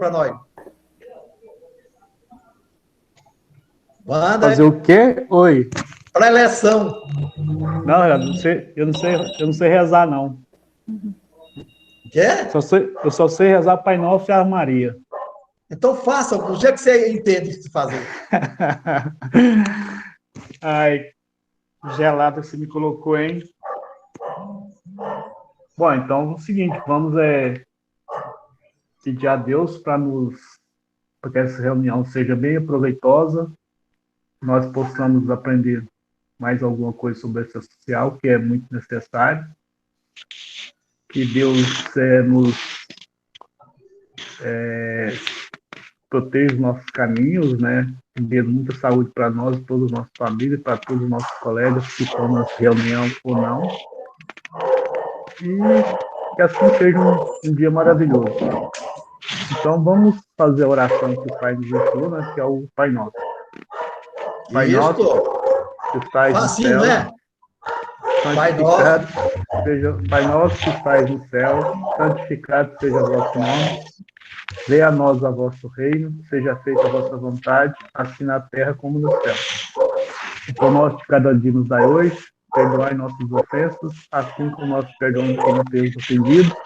para nós. Manda. Fazer o quê? Oi. Preleção. Não, eu não sei rezar, não. Quer? Eu só sei rezar Pai Nosso e Ave Maria. Então faça, do jeito que você entende de fazer. Ai, gelada que você me colocou, hein? Bom, então é o seguinte, vamos pedir a Deus para que essa reunião seja bem proveitosa, nós possamos aprender mais alguma coisa sobre essa social, que é muito necessário, que Deus nos proteja os nossos caminhos, né? Dê muita saúde para nós, toda a nossa família, para todos os nossos colegas que estão na reunião ou não. E que assim seja um dia maravilhoso. Então vamos fazer a oração que o Pai nos ensinou, né? Que é o Pai Nosso. Pai Nosso, que estás no facinho, céu, né? santificado seja, Pai Nosso que estás no céu, santificado seja o vosso nome. Venha a nós a vosso reino, seja feita a vossa vontade, assim na terra como no céu. O pão nosso de cada dia nos dai hoje, perdoai nossas ofensas, assim como nós perdoamos quem nos tem ofendido.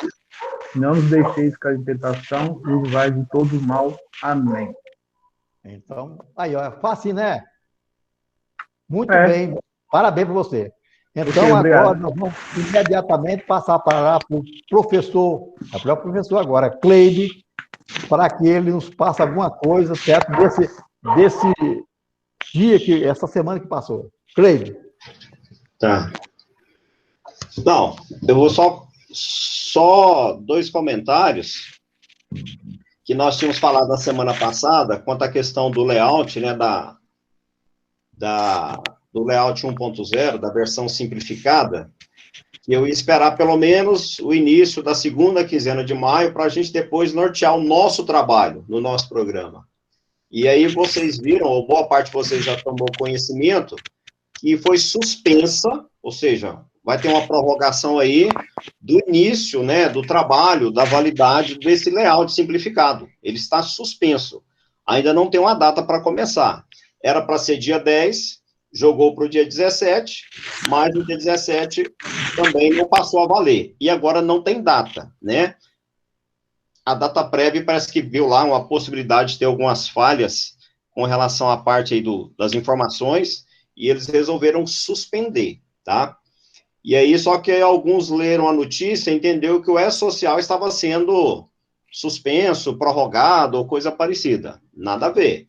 Não nos deixeis cair em tentação e livrai de todo o mal. Amém. Então, aí, ó, fácil, né? Muito bem, parabéns para você. Então, agora nós vamos imediatamente passar para o professor, é o professor agora, Cleide, para que ele nos passe alguma coisa, certo? Desse dia, essa semana que passou. Cleide. Tá. Não, eu vou só dois comentários que nós tínhamos falado na semana passada quanto à questão do layout, né, do layout 1.0, da versão simplificada, que eu ia esperar pelo menos o início da segunda quinzena de maio para a gente depois nortear o nosso trabalho no nosso programa. E aí vocês viram, ou boa parte de vocês já tomou conhecimento, que foi suspensa, ou seja, vai ter uma prorrogação aí do início, né, do trabalho, da validade desse layout simplificado. Ele está suspenso. Ainda não tem uma data para começar. Era para ser dia 10, jogou para o dia 17, mas o dia 17 também não passou a valer. E agora não tem data, né? A data prévia parece que viu lá uma possibilidade de ter algumas falhas com relação à parte aí das informações, e eles resolveram suspender, tá? E aí, só que alguns leram a notícia e entendeu que o E-Social estava sendo suspenso, prorrogado, ou coisa parecida. Nada a ver.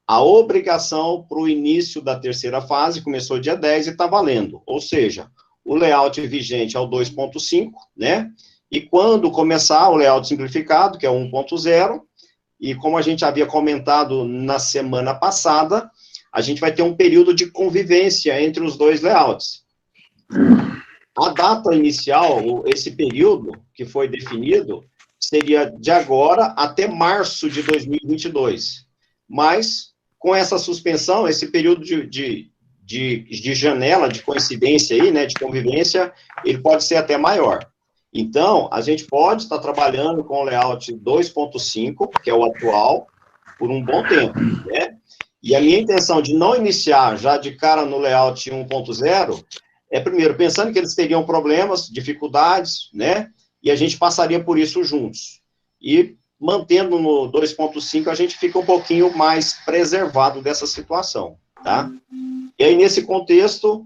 A obrigação para o início da terceira fase começou dia 10 e está valendo. Ou seja, o layout vigente é o 2.5, né? E quando começar o layout simplificado, que é o 1.0, e como a gente havia comentado na semana passada, a gente vai ter um período de convivência entre os dois layouts. A data inicial, esse período que foi definido, seria de agora até março de 2022. Mas, com essa suspensão, esse período de janela, de coincidência aí, né, de convivência, ele pode ser até maior. Então, a gente pode estar trabalhando com o layout 2.5, que é o atual, por um bom tempo, né? E a minha intenção de não iniciar já de cara no layout 1.0 é, primeiro, pensando que eles teriam problemas, dificuldades, né? E a gente passaria por isso juntos. E, mantendo no 2.5, a gente fica um pouquinho mais preservado dessa situação, tá? E aí, nesse contexto,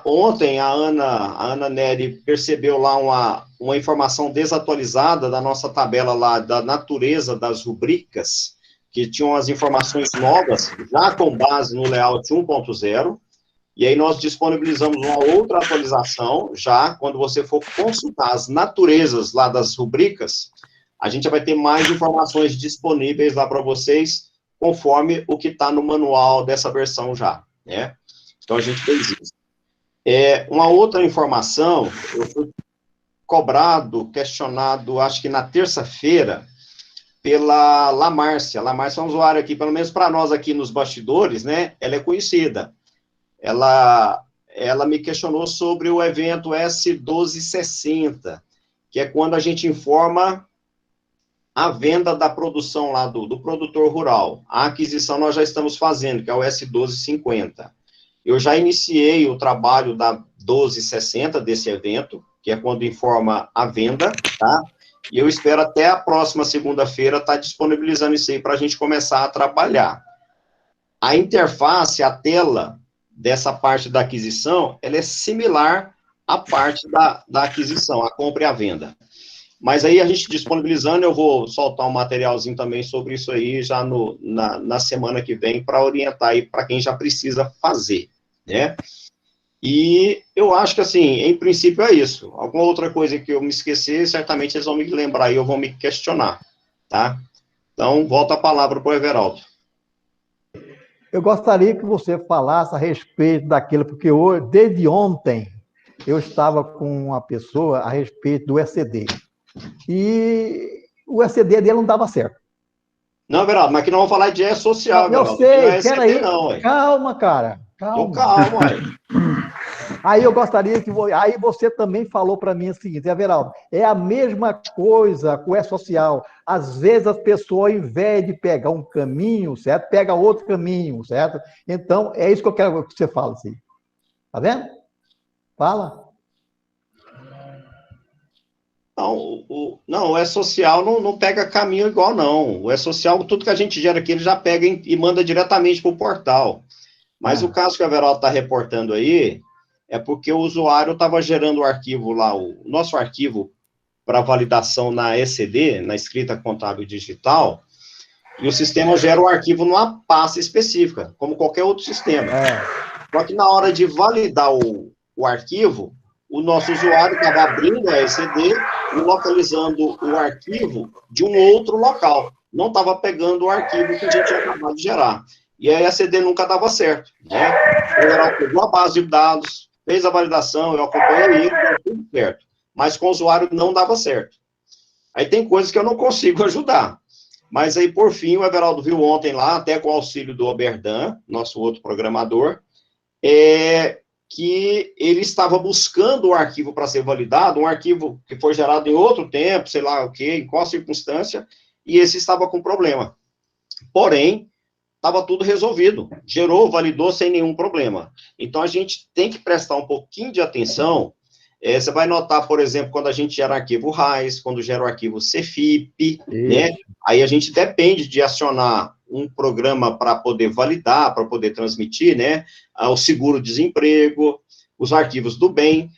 ontem a Ana Neri percebeu lá uma informação desatualizada da nossa tabela lá da natureza das rubricas, que tinham as informações novas, já com base no layout 1.0, e aí nós disponibilizamos uma outra atualização, já quando você for consultar as naturezas lá das rubricas, a gente vai ter mais informações disponíveis lá para vocês, conforme o que está no manual dessa versão já, né? Então, a gente fez isso. Uma outra informação, eu fui cobrado, questionado, acho que na terça-feira, pela Lamárcia. Lamárcia é um usuário aqui, pelo menos para nós aqui nos bastidores, né? Ela é conhecida. Ela me questionou sobre o evento S1260, que é quando a gente informa a venda da produção lá do produtor rural. A aquisição nós já estamos fazendo, que é o S1250. Eu já iniciei o trabalho da 1260 desse evento, que é quando informa a venda, tá? E eu espero até a próxima segunda-feira estar disponibilizando isso aí para a gente começar a trabalhar. A interface, a tela dessa parte da aquisição, ela é similar à parte da aquisição, a compra e a venda. Mas aí a gente disponibilizando, eu vou soltar um materialzinho também sobre isso aí já na semana que vem para orientar aí para quem já precisa fazer, né? E eu acho que, assim, em princípio é isso. Alguma outra coisa que eu me esqueci, certamente eles vão me lembrar e eu vou me questionar, tá? Então, volta a palavra para o Everaldo. Eu gostaria que você falasse a respeito daquilo, porque hoje, desde ontem eu estava com uma pessoa a respeito do ECD. E o ECD dele não dava certo. Não, Everaldo, mas aqui não vamos falar de social, Eu Everaldo. sei, Não é peraí. ECD, não, ué. Calma, cara. Tô Calma. calmo, ué. Aí eu gostaria que... Aí você também falou para mim o seguinte, Everaldo, é a mesma coisa com o E-Social. Às vezes as pessoas, ao invés de pegar um caminho, certo? Pega outro caminho, certo? Então, é isso que eu quero que você fale, assim. Tá vendo? Fala. Não, o E-Social não pega caminho igual, não. O E-Social, tudo que a gente gera aqui, ele já pega e manda diretamente para o portal. Mas o caso que o Everaldo está reportando aí é porque o usuário estava gerando o arquivo lá, o nosso arquivo para validação na ECD, na escrita contábil digital, e o sistema gera o arquivo numa pasta específica, como qualquer outro sistema. Só que na hora de validar o arquivo, o nosso usuário estava abrindo a ECD e localizando o arquivo de um outro local. Não estava pegando o arquivo que a gente tinha acabado de gerar. E a ECD nunca dava certo, né? O Everaldo pegou a base de dados, fez a validação, eu acompanhei ele, deu tudo certo. Mas com o usuário não dava certo. Aí tem coisas que eu não consigo ajudar. Mas aí, por fim, o Everaldo viu ontem lá, até com o auxílio do Oberdan, nosso outro programador, que ele estava buscando o arquivo para ser validado, um arquivo que foi gerado em outro tempo, sei lá o quê, em qual circunstância, e esse estava com problema. Porém, estava tudo resolvido, gerou, validou sem nenhum problema. Então, a gente tem que prestar um pouquinho de atenção. Você vai notar, por exemplo, quando a gente gera arquivo RAIS, quando gera o arquivo CFIP, né? Aí a gente depende de acionar um programa para poder validar, para poder transmitir, né? O seguro-desemprego, os arquivos do bem.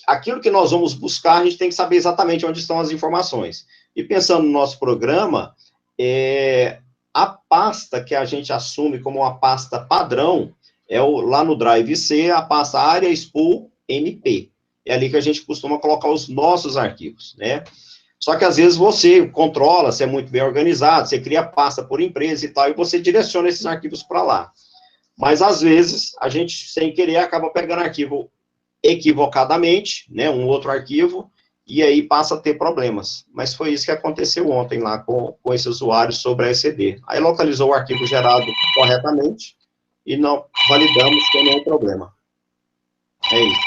Aquilo que nós vamos buscar, a gente tem que saber exatamente onde estão as informações. E pensando no nosso programa, a pasta que a gente assume como uma pasta padrão lá no Drive C, a pasta área spool MP. É ali que a gente costuma colocar os nossos arquivos, né? Só que às vezes você controla, você é muito bem organizado, você cria pasta por empresa e tal, e você direciona esses arquivos para lá. Mas às vezes a gente, sem querer, acaba pegando arquivo equivocadamente, né? Um outro arquivo, e aí passa a ter problemas. Mas foi isso que aconteceu ontem lá com esse usuário sobre a ECD. Aí localizou o arquivo gerado corretamente e não validamos sem nenhum problema. É isso.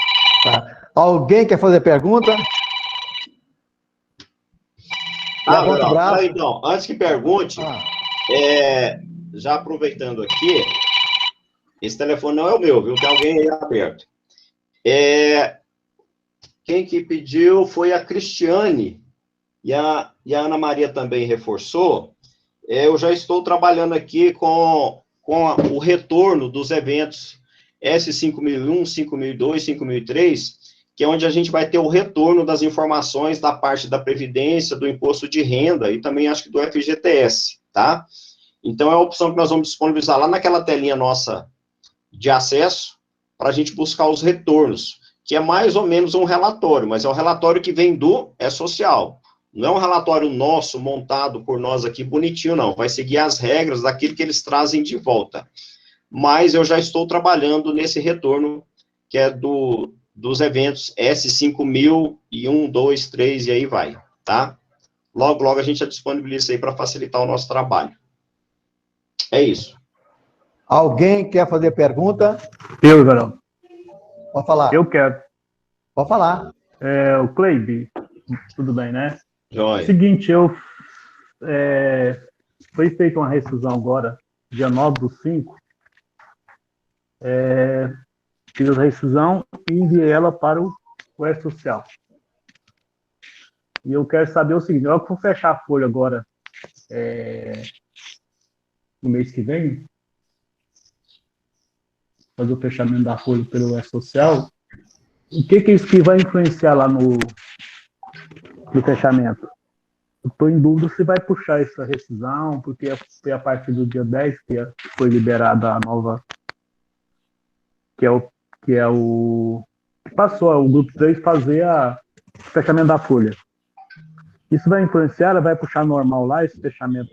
Tá. Alguém quer fazer pergunta? Então, antes que pergunte, já aproveitando aqui, esse telefone não é o meu, viu? Tem alguém aí aberto. Quem que pediu foi a Cristiane, e a Ana Maria também reforçou. Eu já estou trabalhando aqui com o retorno dos eventos S5001, 5002, 5003, que é onde a gente vai ter o retorno das informações da parte da Previdência, do Imposto de Renda e também acho que do FGTS, tá? Então, é a opção que nós vamos disponibilizar lá naquela telinha nossa de acesso para a gente buscar os retornos, que é mais ou menos um relatório, mas é um relatório que vem do E-Social. Não é um relatório nosso, montado por nós aqui, bonitinho, não. Vai seguir as regras daquilo que eles trazem de volta. Mas eu já estou trabalhando nesse retorno, que é dos eventos S5000 e 1, 2, 3 e aí vai, tá? Logo, logo a gente já disponibiliza isso aí para facilitar o nosso trabalho. É isso. Alguém quer fazer pergunta? Eu, Verão. Pode falar. Eu quero. Pode falar. O Cleibe, tudo bem, né? Joia. Seguinte, eu foi feita uma rescisão agora, dia 9/5, fiz a rescisão e enviei ela para o E-Social. E eu quero saber o seguinte, eu vou fechar a folha agora no mês que vem, fazer o fechamento da folha pelo E-Social, o que isso que vai influenciar lá no fechamento? Eu estou em dúvida se vai puxar essa rescisão, porque foi a partir do dia 10 que foi liberada a nova, que passou o grupo 3 fazer o fechamento da folha. Isso vai influenciar, vai puxar normal lá esse fechamento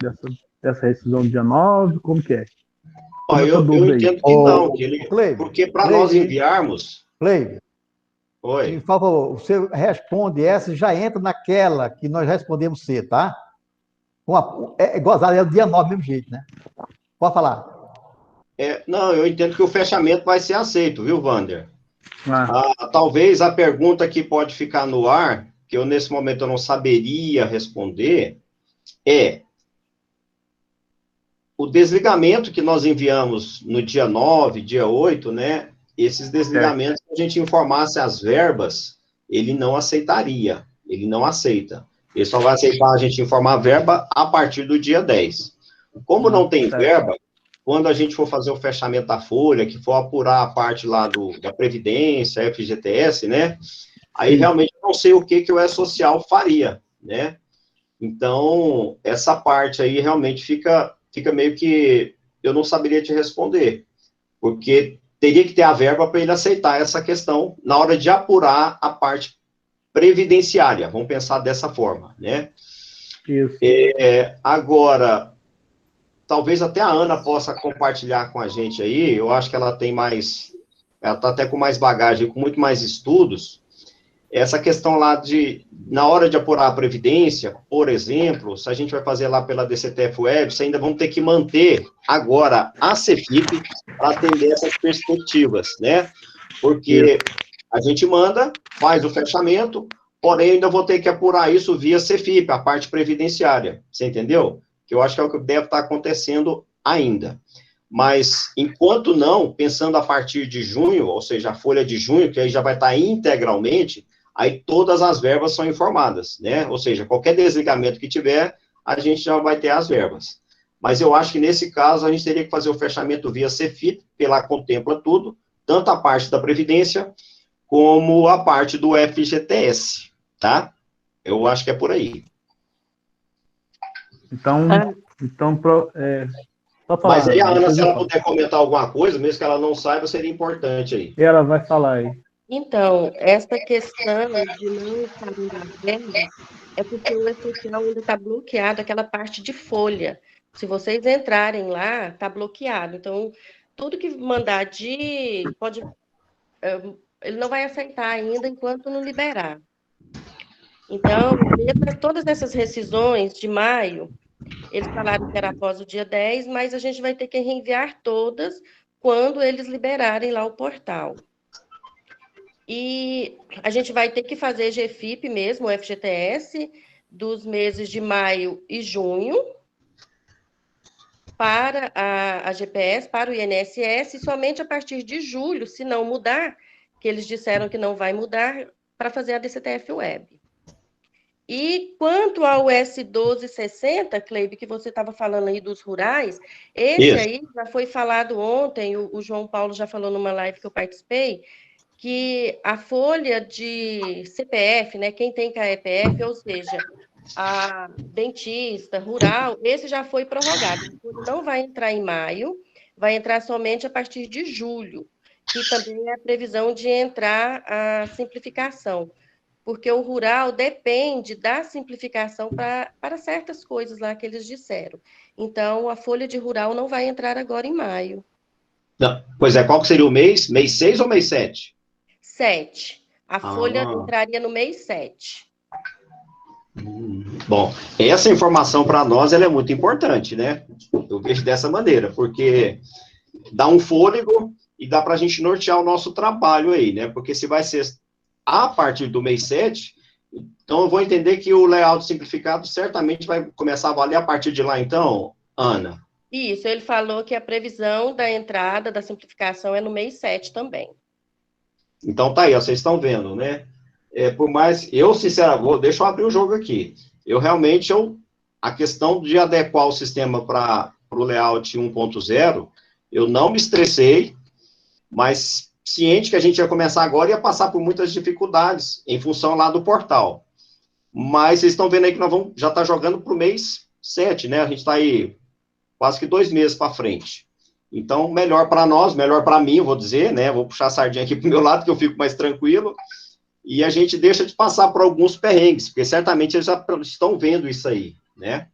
dessa rescisão do dia 9? Como que é? Eu entendo que não, porque para nós enviarmos... Cleide, oi. por favor, você responde essa e já entra naquela que nós respondemos C, tá? Gozado, é o dia 9 do mesmo jeito, né? Pode falar. Não, eu entendo que o fechamento vai ser aceito, viu, Wander? Talvez a pergunta que pode ficar no ar, que eu nesse momento eu não saberia responder, o desligamento que nós enviamos no dia 9, dia 8, né? Esses desligamentos, se a gente informasse as verbas, ele não aceitaria, ele não aceita. Ele só vai aceitar a gente informar a verba a partir do dia 10. Como não tem verba, quando a gente for fazer o fechamento da folha, que for apurar a parte lá da Previdência, FGTS, né? Aí realmente eu não sei o que o E-Social faria, né? Então, essa parte aí realmente fica meio que eu não saberia te responder, porque teria que ter a verba para ele aceitar essa questão na hora de apurar a parte previdenciária, vamos pensar dessa forma, né? Isso. Agora, talvez até a Ana possa compartilhar com a gente aí, eu acho que ela está até com mais bagagem, com muito mais estudos, essa questão lá na hora de apurar a Previdência, por exemplo, se a gente vai fazer lá pela DCTF Web, você ainda vamos ter que manter agora a CEFIP para atender essas perspectivas, né? Porque a gente manda, faz o fechamento, porém ainda vou ter que apurar isso via CEFIP, a parte previdenciária, você entendeu? Que eu acho que é o que deve estar acontecendo ainda. Mas, enquanto não, pensando a partir de junho, ou seja, a folha de junho, que aí já vai estar integralmente, aí todas as verbas são informadas, né? Ou seja, qualquer desligamento que tiver, a gente já vai ter as verbas. Mas eu acho que, nesse caso, a gente teria que fazer o fechamento via CEFIP, que lá contempla tudo, tanto a parte da Previdência, como a parte do FGTS, tá? Eu acho que é por aí. Mas aí a Ana, se ela puder comentar alguma coisa, mesmo que ela não saiba, seria importante aí. Ela vai falar aí. Então, essa questão de não saber da verba é porque o E-Social ainda está bloqueado, aquela parte de folha. Se vocês entrarem lá, está bloqueado. Então, tudo que mandar ele não vai aceitar ainda enquanto não liberar. Então, todas essas rescisões de maio, eles falaram que era após o dia 10, mas a gente vai ter que reenviar todas quando eles liberarem lá o portal. E a gente vai ter que fazer GFIP mesmo, o FGTS, dos meses de maio e junho, para a GPS, para o INSS, e somente a partir de julho, se não mudar, que eles disseram que não vai mudar, para fazer a DCTF Web. E quanto ao S1260, Cleibe, que você estava falando aí dos rurais, esse aí já foi falado ontem, o João Paulo já falou numa live que eu participei, que a folha de CPF, né, quem tem CAEPF, ou seja, a dentista, rural, esse já foi prorrogado. Não vai entrar em maio, vai entrar somente a partir de julho, que também é a previsão de entrar a simplificação, porque o rural depende da simplificação para certas coisas lá que eles disseram. Então, a folha de rural não vai entrar agora em maio. Não, pois é, qual que seria o mês? Mês 6 ou mês 7? 7. A folha entraria no mês 7. Bom, essa informação para nós ela é muito importante, né? Eu vejo dessa maneira, porque dá um fôlego e dá para a gente nortear o nosso trabalho aí, né? Porque se vai ser a partir do mês 7, Então, eu vou entender que o layout simplificado certamente vai começar a valer a partir de lá, então, Ana? Isso, ele falou que a previsão da entrada da simplificação é no mês 7 também. Então, tá aí, ó, vocês estão vendo, né? Por mais, eu, sinceramente, deixa eu abrir o jogo aqui. Eu realmente, a questão de adequar o sistema para o layout 1.0, eu não me estressei, mas ciente que a gente ia começar agora e ia passar por muitas dificuldades em função lá do portal. Mas vocês estão vendo aí que nós vamos já tá jogando para o mês 7, né? A gente está aí quase que 2 meses para frente. Então, melhor para nós, melhor para mim, vou dizer, né? Vou puxar a sardinha aqui para o meu lado, que eu fico mais tranquilo. E a gente deixa de passar por alguns perrengues, porque certamente eles já estão vendo isso aí, né?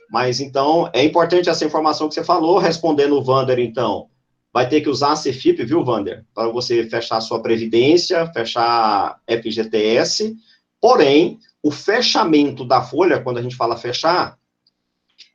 Mas, então, é importante essa informação que você falou, respondendo o Wander, então, vai ter que usar a Cefip, viu, Wander? Para você fechar a sua previdência, fechar FGTS, porém, o fechamento da folha, quando a gente fala fechar,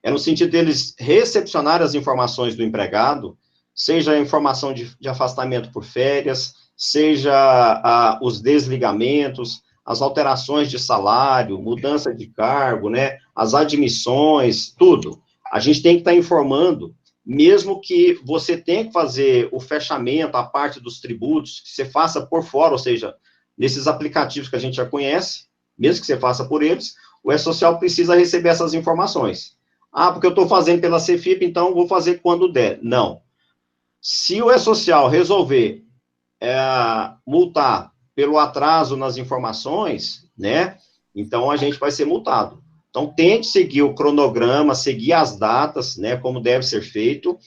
é no sentido deles recepcionar as informações do empregado, seja a informação de afastamento por férias, seja os desligamentos, as alterações de salário, mudança de cargo, né, as admissões, tudo. A gente tem que estar informando, mesmo que você tenha que fazer o fechamento, a parte dos tributos, que você faça por fora, ou seja, nesses aplicativos que a gente já conhece, mesmo que você faça por eles, o E-Social precisa receber essas informações. Ah, porque eu estou fazendo pela Cefip, então vou fazer quando der. Não. Se o E-Social resolver multar pelo atraso nas informações, né, então a gente vai ser multado. Então, tente seguir o cronograma, seguir as datas, né, como deve ser feito,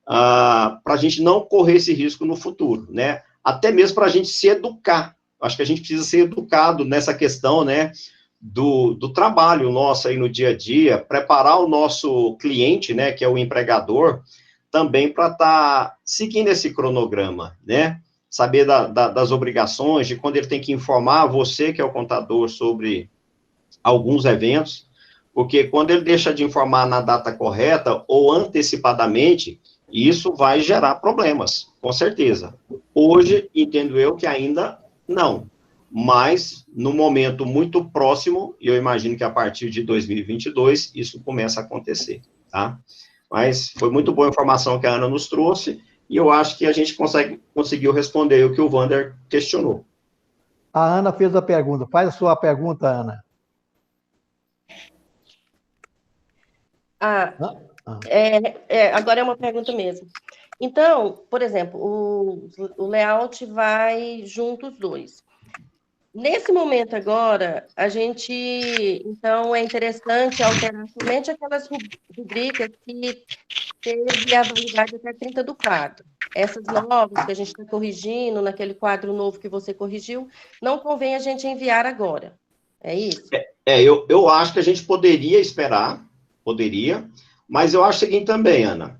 para a gente não correr esse risco no futuro, né, até mesmo para a gente se educar. Acho que a gente precisa ser educado nessa questão, né, do trabalho nosso aí no dia a dia, preparar o nosso cliente, né, que é o empregador, também para estar seguindo esse cronograma, né, saber das obrigações, de quando ele tem que informar você, que é o contador, sobre alguns eventos, porque quando ele deixa de informar na data correta ou antecipadamente, isso vai gerar problemas, com certeza. Hoje, entendo eu que ainda não, mas no momento muito próximo, e eu imagino que a partir de 2022, isso começa a acontecer, tá? Mas foi muito boa a informação que a Ana nos trouxe, e eu acho que a gente conseguiu responder o que o Wander questionou. A Ana fez a pergunta. Faz a sua pergunta, Ana. Agora é uma pergunta mesmo. Então, por exemplo, o layout vai junto os dois. Nesse momento agora, então, é interessante alterar somente aquelas rubricas que teve a validade até 30/4. Essas novas que a gente está corrigindo, naquele quadro novo que você corrigiu, não convém a gente enviar agora. É isso? Eu acho que a gente poderia esperar, mas eu acho o seguinte também, Ana,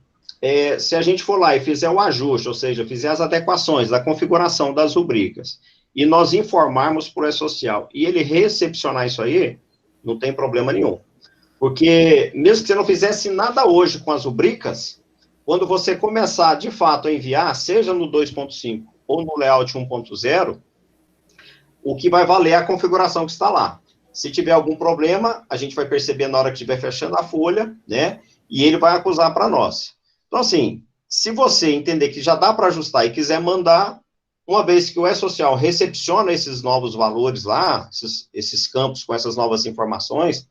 se a gente for lá e fizer o ajuste, ou seja, fizer as adequações da configuração das rubricas, e nós informarmos para o E-Social, e ele recepcionar isso aí, não tem problema nenhum. Porque, mesmo que você não fizesse nada hoje com as rubricas, quando você começar, de fato, a enviar, seja no 2.5 ou no layout 1.0, o que vai valer é a configuração que está lá. Se tiver algum problema, a gente vai perceber na hora que estiver fechando a folha, né? E ele vai acusar para nós. Então, assim, se você entender que já dá para ajustar e quiser mandar, uma vez que o E-Social recepciona esses novos valores lá, esses campos com essas novas informações,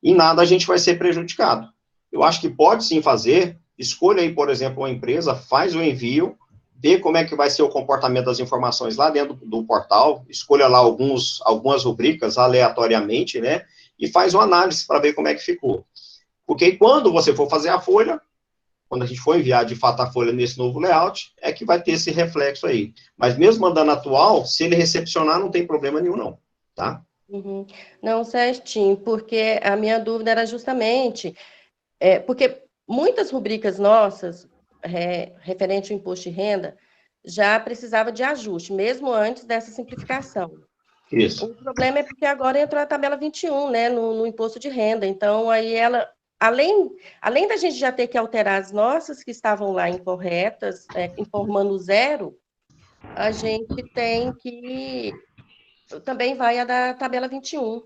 em nada a gente vai ser prejudicado. Eu acho que pode sim fazer, escolha aí, por exemplo, uma empresa, faz o envio, vê como é que vai ser o comportamento das informações lá dentro do portal, escolha lá algumas rubricas aleatoriamente, né, e faz uma análise para ver como é que ficou. Porque quando você for fazer a folha, quando a gente for enviar de fato a folha nesse novo layout, é que vai ter esse reflexo aí. Mas mesmo mandando atual, se ele recepcionar, não tem problema nenhum não, tá? Uhum. Não, certinho, porque a minha dúvida era justamente, porque muitas rubricas nossas, referente ao imposto de renda, já precisava de ajuste, mesmo antes dessa simplificação. Isso. O problema é porque agora entrou a tabela 21, né, no imposto de renda, então aí ela, além da gente já ter que alterar as nossas que estavam lá incorretas, informando zero, a gente tem que também vai a da tabela 21.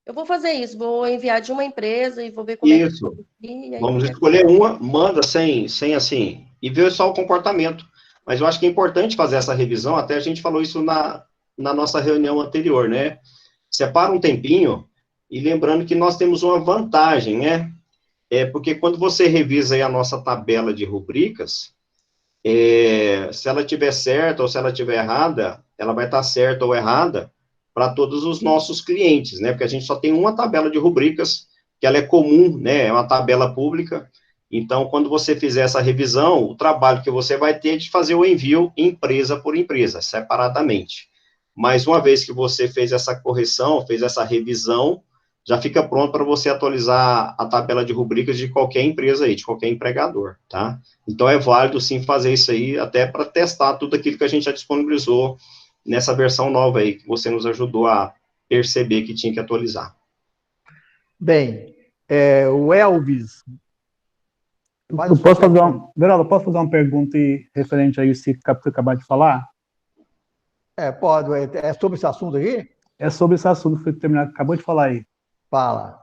Eu vou fazer isso, vou enviar de uma empresa e vou ver como é que... Isso. E aí, Vamos escolher uma, manda sem assim, e ver só o comportamento. Mas eu acho que é importante fazer essa revisão, até a gente falou isso na nossa reunião anterior, né? Separa um tempinho, e lembrando que nós temos uma vantagem, né? Porque quando você revisa aí a nossa tabela de rubricas, se ela tiver certa ou se ela tiver errada, ela vai estar certa ou errada para todos os nossos clientes, né? Porque a gente só tem uma tabela de rubricas, que ela é comum, né? É uma tabela pública. Então, quando você fizer essa revisão, o trabalho que você vai ter é de fazer o envio empresa por empresa, separadamente. Mas uma vez que você fez essa correção, fez essa revisão, já fica pronto para você atualizar a tabela de rubricas de qualquer empresa aí, de qualquer empregador, tá? Então, é válido, sim, fazer isso aí, até para testar tudo aquilo que a gente já disponibilizou nessa versão nova aí, que você nos ajudou a perceber que tinha que atualizar. Bem, o Elvis... Eu posso fazer Geraldo, eu posso fazer uma pergunta referente a isso que você acabou de falar? Pode. É sobre esse assunto aqui? É sobre esse assunto que você acabou de falar aí. Fala.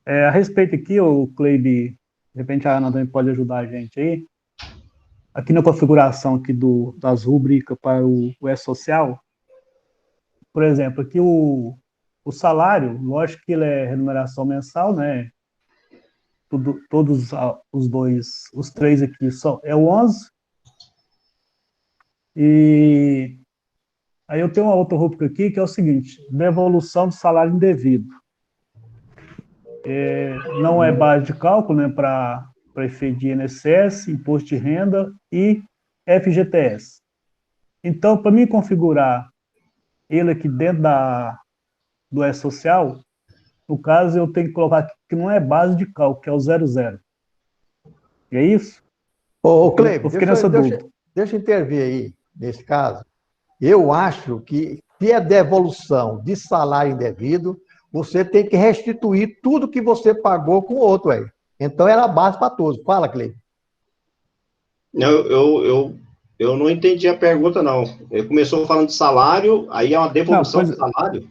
A respeito aqui, o Cleibe, de repente a Ana também pode ajudar a gente aí. Aqui na configuração aqui das rubricas para o E-Social, por exemplo, aqui o salário, lógico que ele é remuneração mensal, né? Todos os três aqui é o 11. E aí eu tenho uma outra rubrica aqui que é o seguinte: devolução do salário indevido. Não é base de cálculo, né, para efeito de INSS, imposto de renda e FGTS. Então, para mim configurar ele aqui dentro do E-Social, no caso, eu tenho que colocar aqui que não é base de cálculo, que é o 00. E é isso? Ô, Cleber, eu fiquei nessa dúvida. Deixa eu intervir aí, nesse caso. Eu acho que, se é devolução de salário indevido, você tem que restituir tudo que você pagou com o outro aí. Então, era a base para todos. Fala, Cleber. Eu não entendi a pergunta, não. Ele começou falando de salário, aí é uma devolução de salário?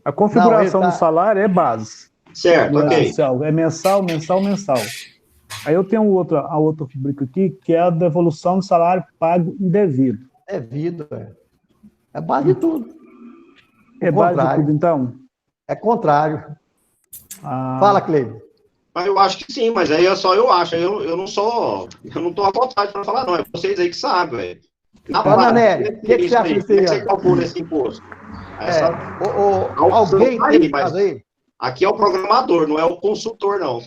A configuração do salário é base. Certo, ok. Social. É mensal, mensal, mensal. Aí eu tenho a outra rubrica aqui, que é a devolução do salário pago indevido. Devido, é base de tudo. É base de tudo, então? É contrário. Fala, Cleber. Mas eu acho que sim, mas aí é só eu acho. Eu não estou à vontade para falar, não. É vocês aí que sabem, velho. Na prática, o que você acha disso aí? Como é que você calcula esse imposto? Alguém teve esse caso aí? Aqui é o programador, não é o consultor, não.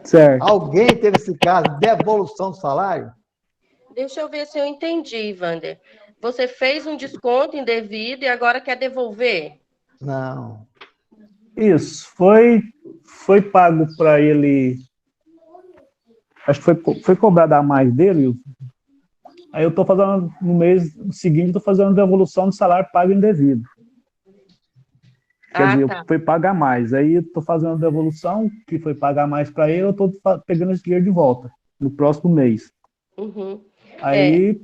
Certo. Alguém teve esse caso de devolução do salário? Deixa eu ver se eu entendi, Wander. Você fez um desconto indevido e agora quer devolver? Não. Isso. Foi pago para ele. Acho que foi cobrado a mais dele. Aí eu estou fazendo, no mês seguinte, estou fazendo devolução do salário pago indevido. Quer dizer, foi pagar mais. Aí estou fazendo a devolução, que foi pagar mais para ele, eu estou pegando esse dinheiro de volta no próximo mês. Uhum. Aí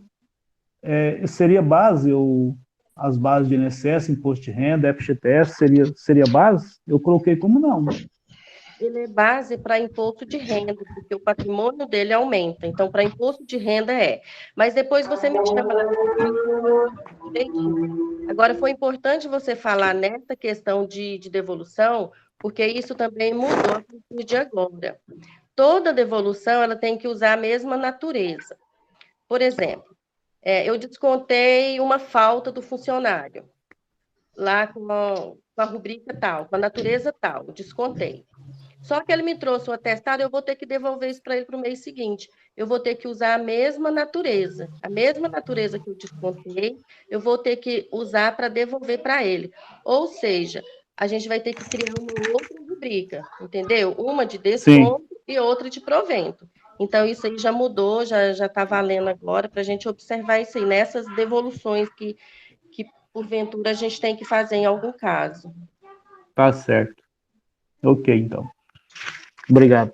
seria base, as bases de INSS, imposto de renda, FGTS, seria base? Eu coloquei como não. Ele é base para imposto de renda, porque o patrimônio dele aumenta. Então, para imposto de renda é. Mas depois você me chama lá. Agora, foi importante você falar nessa questão de devolução, porque isso também mudou a partir de agora. Toda devolução ela tem que usar a mesma natureza. Por exemplo, eu descontei uma falta do funcionário, lá com a rubrica tal, com a natureza tal, descontei. Só que ele me trouxe o atestado, eu vou ter que devolver isso para ele para o mês seguinte. Eu vou ter que usar a mesma natureza que eu descontei, eu vou ter que usar para devolver para ele. Ou seja, a gente vai ter que criar uma outra rubrica, entendeu? Uma de desconto e outra de provento. Então, isso aí já mudou, já está valendo agora para a gente observar isso aí, nessas devoluções que, porventura, a gente tem que fazer em algum caso. Tá certo. Ok, então. Obrigado.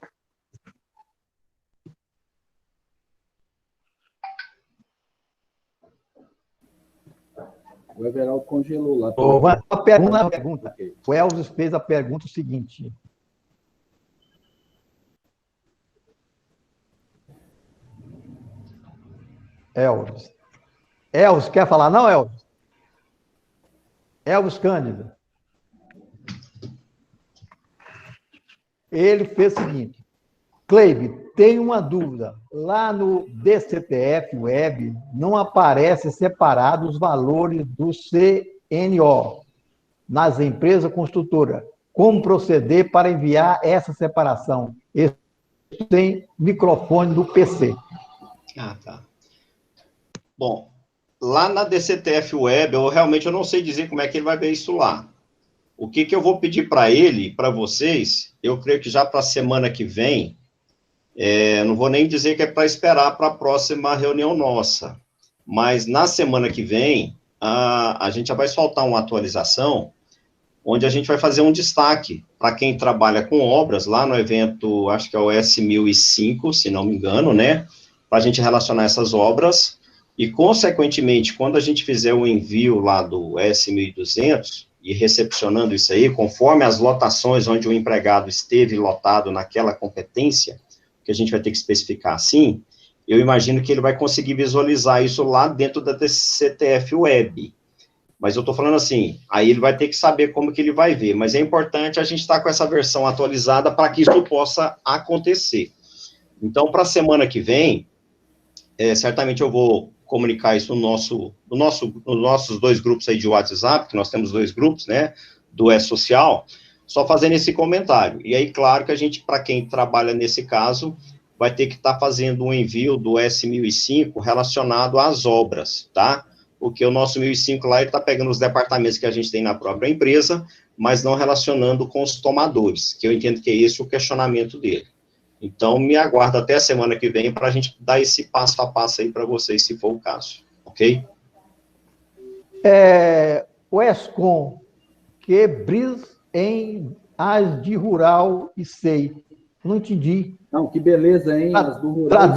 O Everaldo congelou lá. Uma pergunta. O Elvis fez a pergunta seguinte. Elvis. Elvis, quer falar não, Elvis? Elvis Cândido. Ele fez o seguinte. Cleibe, tem uma dúvida. Lá no DCTF Web não aparece separado os valores do CNO nas empresas construtoras. Como proceder para enviar essa separação? Esse tem microfone do PC. Ah, tá. Bom, lá na DCTF Web, eu não sei dizer como é que ele vai ver isso lá. O que eu vou pedir para ele, para vocês, eu creio que já para a semana que vem, não vou nem dizer que é para esperar para a próxima reunião nossa, mas na semana que vem, a gente já vai soltar uma atualização, onde a gente vai fazer um destaque para quem trabalha com obras, lá no evento, acho que é o S1005, se não me engano, né, para a gente relacionar essas obras, e, consequentemente, quando a gente fizer o envio lá do S1200, e recepcionando isso aí, conforme as lotações onde o empregado esteve lotado naquela competência, que a gente vai ter que especificar assim, eu imagino que ele vai conseguir visualizar isso lá dentro da DCTF Web. Mas eu estou falando assim, aí ele vai ter que saber como que ele vai ver, mas é importante a gente estar com essa versão atualizada para que isso possa acontecer. Então, para a semana que vem, certamente eu vou comunicar isso nos nossos 2 grupos aí de WhatsApp, que nós temos 2 grupos, né, do E-Social, só fazendo esse comentário. E aí, claro que a gente, para quem trabalha nesse caso, vai ter que estar fazendo um envio do S1005 relacionado às obras, tá? Porque o nosso 1005 lá, ele está pegando os departamentos que a gente tem na própria empresa, mas não relacionando com os tomadores, que eu entendo que é esse o questionamento dele. Então, me aguardo até a semana que vem para a gente dar esse passo a passo aí para vocês, se for o caso, ok? O ESCOM, que brisa em as de rural e sei. Não entendi. Não, que beleza, hein? As do rural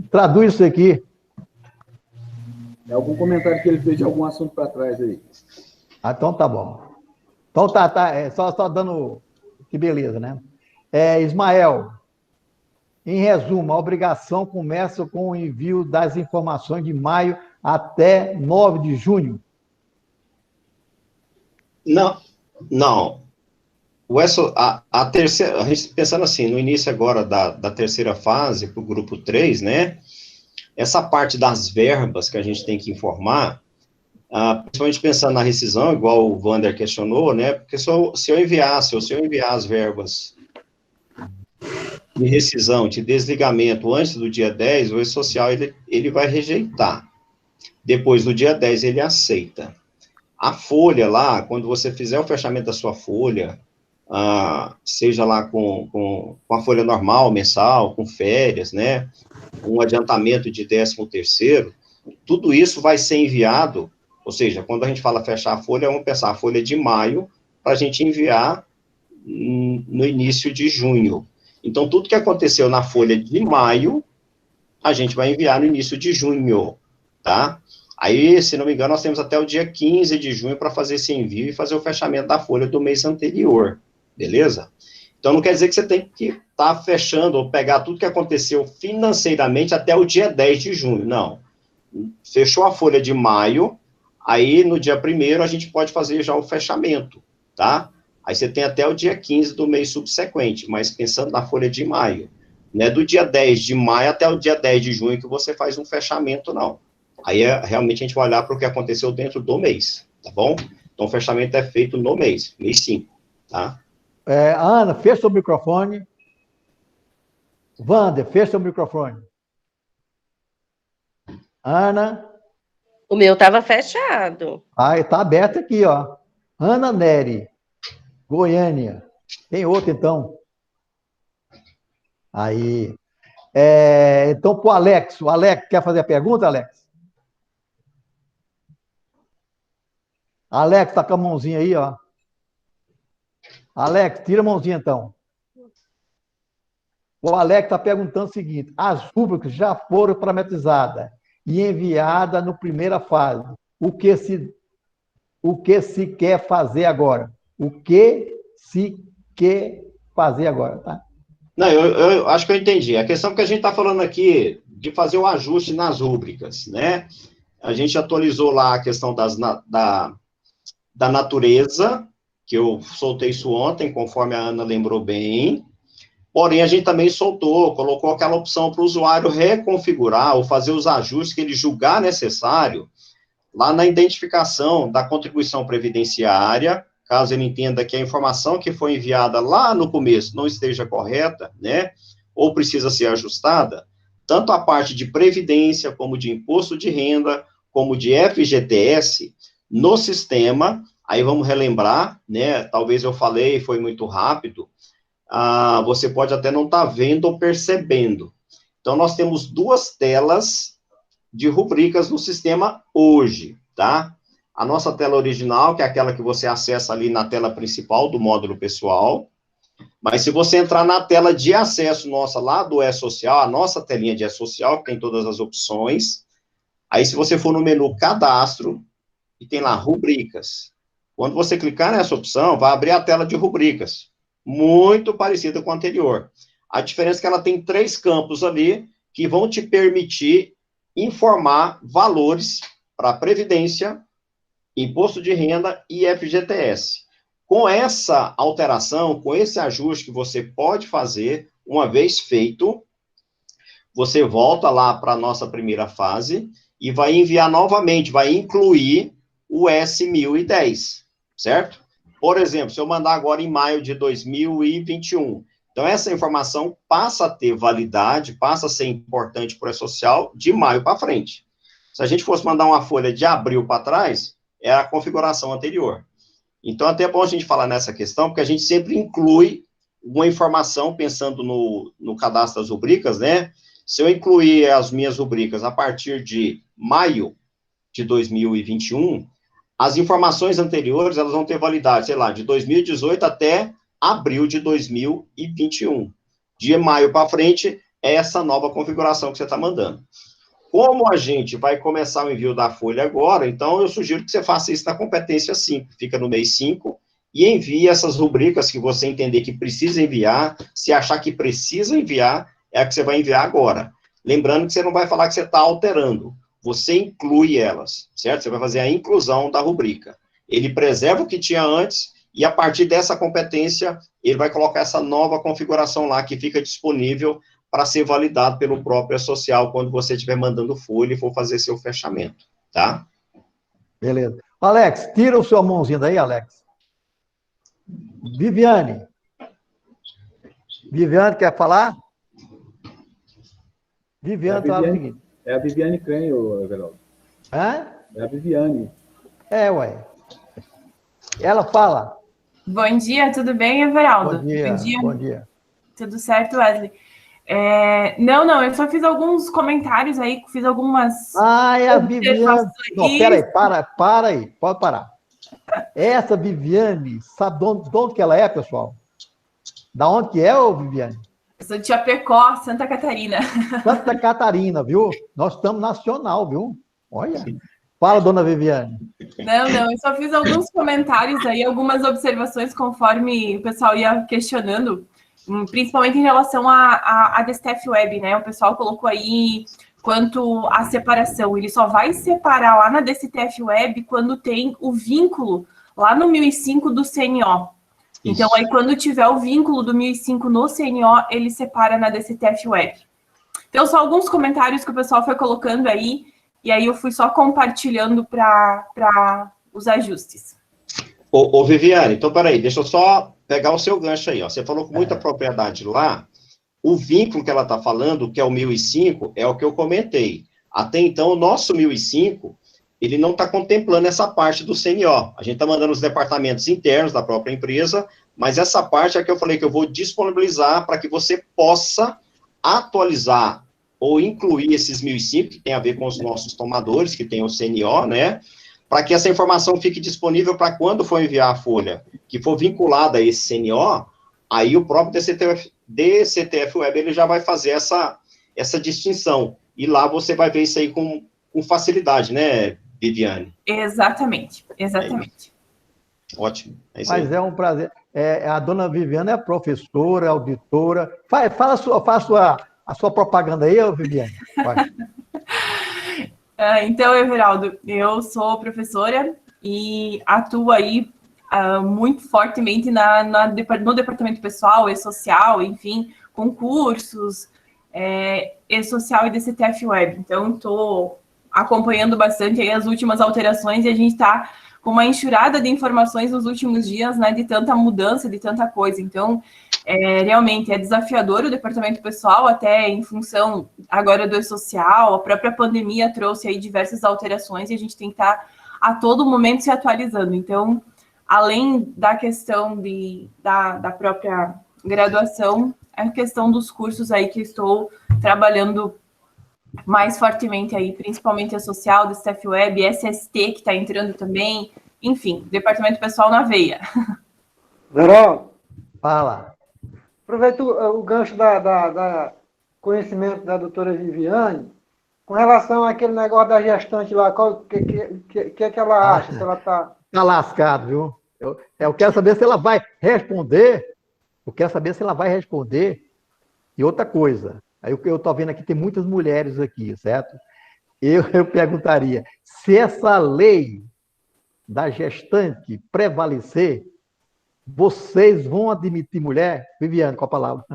Traduz isso aqui. É algum comentário que ele fez de algum assunto para trás aí. Ah, então tá bom. Então só dando... Que beleza, né? Ismael... Em resumo, a obrigação começa com o envio das informações de maio até 9 de junho. Não. A terceira, a gente pensando assim, no início agora da terceira fase, para o grupo 3, né, essa parte das verbas que a gente tem que informar, principalmente pensando na rescisão, igual o Wander questionou, né, porque se eu enviar as verbas de rescisão, de desligamento antes do dia 10, o E-Social, ele vai rejeitar. Depois do dia 10, ele aceita. A folha lá, quando você fizer o fechamento da sua folha, seja lá com a folha normal, mensal, com férias, né, um adiantamento de 13º, tudo isso vai ser enviado, ou seja, quando a gente fala fechar a folha, vamos pensar a folha de maio, para a gente enviar no início de junho. Então, tudo que aconteceu na folha de maio, a gente vai enviar no início de junho, tá? Aí, se não me engano, nós temos até o dia 15 de junho para fazer esse envio e fazer o fechamento da folha do mês anterior, beleza? Então, não quer dizer que você tem que estar fechando ou pegar tudo que aconteceu financeiramente até o dia 10 de junho, não. Fechou a folha de maio, aí no dia 1º a gente pode fazer já o fechamento, tá? Aí você tem até o dia 15 do mês subsequente, mas pensando na folha de maio, não é do dia 10 de maio até o dia 10 de junho que você faz um fechamento, não. Aí realmente a gente vai olhar para o que aconteceu dentro do mês, tá bom? Então o fechamento é feito no mês 5, tá? Ana, fecha o microfone. Wander, fecha o microfone. Ana. O meu estava fechado. Está aberto aqui, ó. Ana Neri. Goiânia. Tem outro, então? Aí. Então, para o Alex. O Alex, quer fazer a pergunta, Alex? Alex, está com a mãozinha aí, ó. Alex, tira a mãozinha, então. O Alex está perguntando o seguinte: as rubricas já foram parametrizadas e enviadas na primeira fase. O que se quer fazer agora? o que se quer fazer agora, tá? Não, eu acho que eu entendi. A questão que a gente está falando aqui de fazer o ajuste nas rúbricas, né? A gente atualizou lá a questão da natureza, que eu soltei isso ontem, conforme a Ana lembrou bem. Porém, a gente também colocou aquela opção para o usuário reconfigurar ou fazer os ajustes que ele julgar necessário lá na identificação da contribuição previdenciária, caso ele entenda que a informação que foi enviada lá no começo não esteja correta, né, ou precisa ser ajustada, tanto a parte de previdência, como de imposto de renda, como de FGTS, no sistema, aí vamos relembrar, né, talvez eu falei, foi muito rápido, você pode até não estar vendo ou percebendo. Então, nós temos 2 telas de rubricas no sistema hoje, tá? A nossa tela original, que é aquela que você acessa ali na tela principal do módulo pessoal, mas se você entrar na tela de acesso nossa lá do E-Social, a nossa telinha de E-Social, que tem todas as opções, aí se você for no menu Cadastro, e tem lá Rubricas, quando você clicar nessa opção, vai abrir a tela de rubricas, muito parecida com a anterior. A diferença é que ela tem 3 campos ali, que vão te permitir informar valores para Previdência, Imposto de Renda e FGTS. Com essa alteração, com esse ajuste que você pode fazer, uma vez feito, você volta lá para a nossa primeira fase e vai enviar novamente, vai incluir o S1010, certo? Por exemplo, se eu mandar agora em maio de 2021, então essa informação passa a ter validade, passa a ser importante para o E-Social de maio para frente. Se a gente fosse mandar uma folha de abril para trás, é a configuração anterior. Então, até é bom a gente falar nessa questão, porque a gente sempre inclui uma informação, pensando no cadastro das rubricas, né? Se eu incluir as minhas rubricas a partir de maio de 2021, as informações anteriores, elas vão ter validade, sei lá, de 2018 até abril de 2021. De maio para frente, é essa nova configuração que você está mandando. Como a gente vai começar o envio da folha agora, então eu sugiro que você faça isso na competência 5, fica no mês 5, e envie essas rubricas que você entender que precisa enviar, se achar que precisa enviar, é a que você vai enviar agora. Lembrando que você não vai falar que você está alterando, você inclui elas, certo? Você vai fazer a inclusão da rubrica. Ele preserva o que tinha antes, e a partir dessa competência, ele vai colocar essa nova configuração lá, que fica disponível para ser validado pelo próprio E-Social quando você estiver mandando folha e for fazer seu fechamento, tá? Beleza. Alex, tira o seu mãozinho daí, Alex. Viviane. Viviane, quer falar? Viviane, tá seguinte. É a Viviane Canho, Everaldo. Hã? É a Viviane. É, ué. Ela fala. Bom dia, tudo bem, Everaldo? Bom dia. Bom dia. Tudo certo, Wesley? Não, eu só fiz alguns comentários aí, fiz algumas... É a Viviane. Não, peraí, para aí, pode parar. Essa Viviane, sabe de onde que ela é, pessoal? Da onde que é, ô Viviane? Eu sou de Chapecó, Santa Catarina. Santa Catarina, viu? Nós estamos nacional, viu? Olha. Fala, dona Viviane. Não, eu só fiz alguns comentários aí, algumas observações conforme o pessoal ia questionando, principalmente em relação à DSTF Web, né? O pessoal colocou aí quanto à separação. Ele só vai separar lá na DSTF Web quando tem o vínculo lá no 1005 do CNO. Isso. Então, aí quando tiver o vínculo do 1005 no CNO, ele separa na DSTF Web. Então, só alguns comentários que o pessoal foi colocando aí, e aí eu fui só compartilhando para os ajustes. Ô, Viviane, então, peraí, deixa eu só pegar o seu gancho aí, ó. Você falou com muita propriedade lá, o vínculo que ela está falando, que é o 1005, é o que eu comentei. Até então, o nosso 1005, ele não está contemplando essa parte do CNO. A gente está mandando os departamentos internos da própria empresa, mas essa parte é que eu falei que eu vou disponibilizar para que você possa atualizar ou incluir esses 1005, que tem a ver com os nossos tomadores, que tem o CNO, né? Para que essa informação fique disponível para quando for enviar a folha, que for vinculada a esse CNO, aí o próprio DCTF Web, ele já vai fazer essa distinção. E lá você vai ver isso aí com facilidade, né, Viviane? Exatamente. Ótimo. É isso Mas aí. é um prazer. A dona Viviane é professora, auditora. Fala a sua propaganda aí, Viviane. Vai. Então, Everaldo, eu sou professora e atuo aí muito fortemente no departamento pessoal e social, enfim, concursos, e-social e DCTF Web. Então, estou acompanhando bastante aí as últimas alterações e a gente está com uma enxurrada de informações nos últimos dias, né, de tanta mudança, de tanta coisa. Então, realmente é desafiador o departamento pessoal, até em função agora do e-social, a própria pandemia trouxe aí diversas alterações e a gente tem que estar a todo momento se atualizando. Então, além da questão da própria graduação, a questão dos cursos aí que estou trabalhando mais fortemente aí, principalmente a social, do Staff Web, SST, que está entrando também, enfim, departamento pessoal na veia. Verão, Fala. aproveita o gancho da conhecimento da doutora Viviane, com relação àquele negócio da gestante lá, o que ela acha? Se ela está... Tá lascado, viu? Eu quero saber se ela vai responder. Eu quero saber se ela vai responder. E outra coisa, aí eu estou vendo aqui, tem muitas mulheres aqui, certo? Eu perguntaria, se essa lei da gestante prevalecer, vocês vão admitir mulher? Viviane, com a palavra.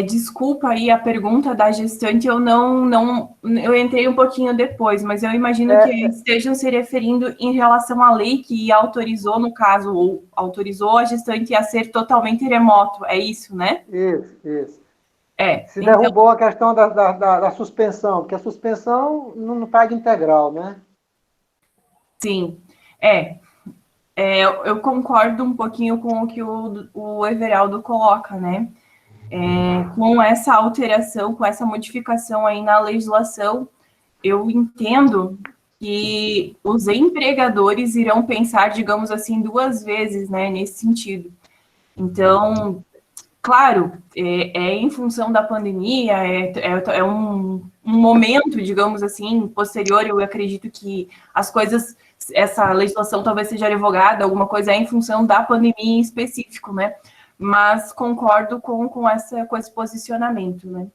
Desculpa aí a pergunta da gestante, eu eu entrei um pouquinho depois, mas eu imagino que estejam se referindo em relação à lei que autorizou, no caso, ou autorizou a gestante a ser totalmente remoto, é isso, né? Isso. Se então, derrubou a questão da suspensão, porque a suspensão não paga integral, né? Sim, eu concordo um pouquinho com o que o Everaldo coloca, né? Com essa alteração, com essa modificação aí na legislação, eu entendo que os empregadores irão pensar, digamos assim, duas vezes, né, nesse sentido. Então, claro, em função da pandemia, é um momento, digamos assim, posterior, eu acredito que as coisas, essa legislação talvez seja revogada, alguma coisa em função da pandemia em específico, né? Mas concordo com esse posicionamento, né?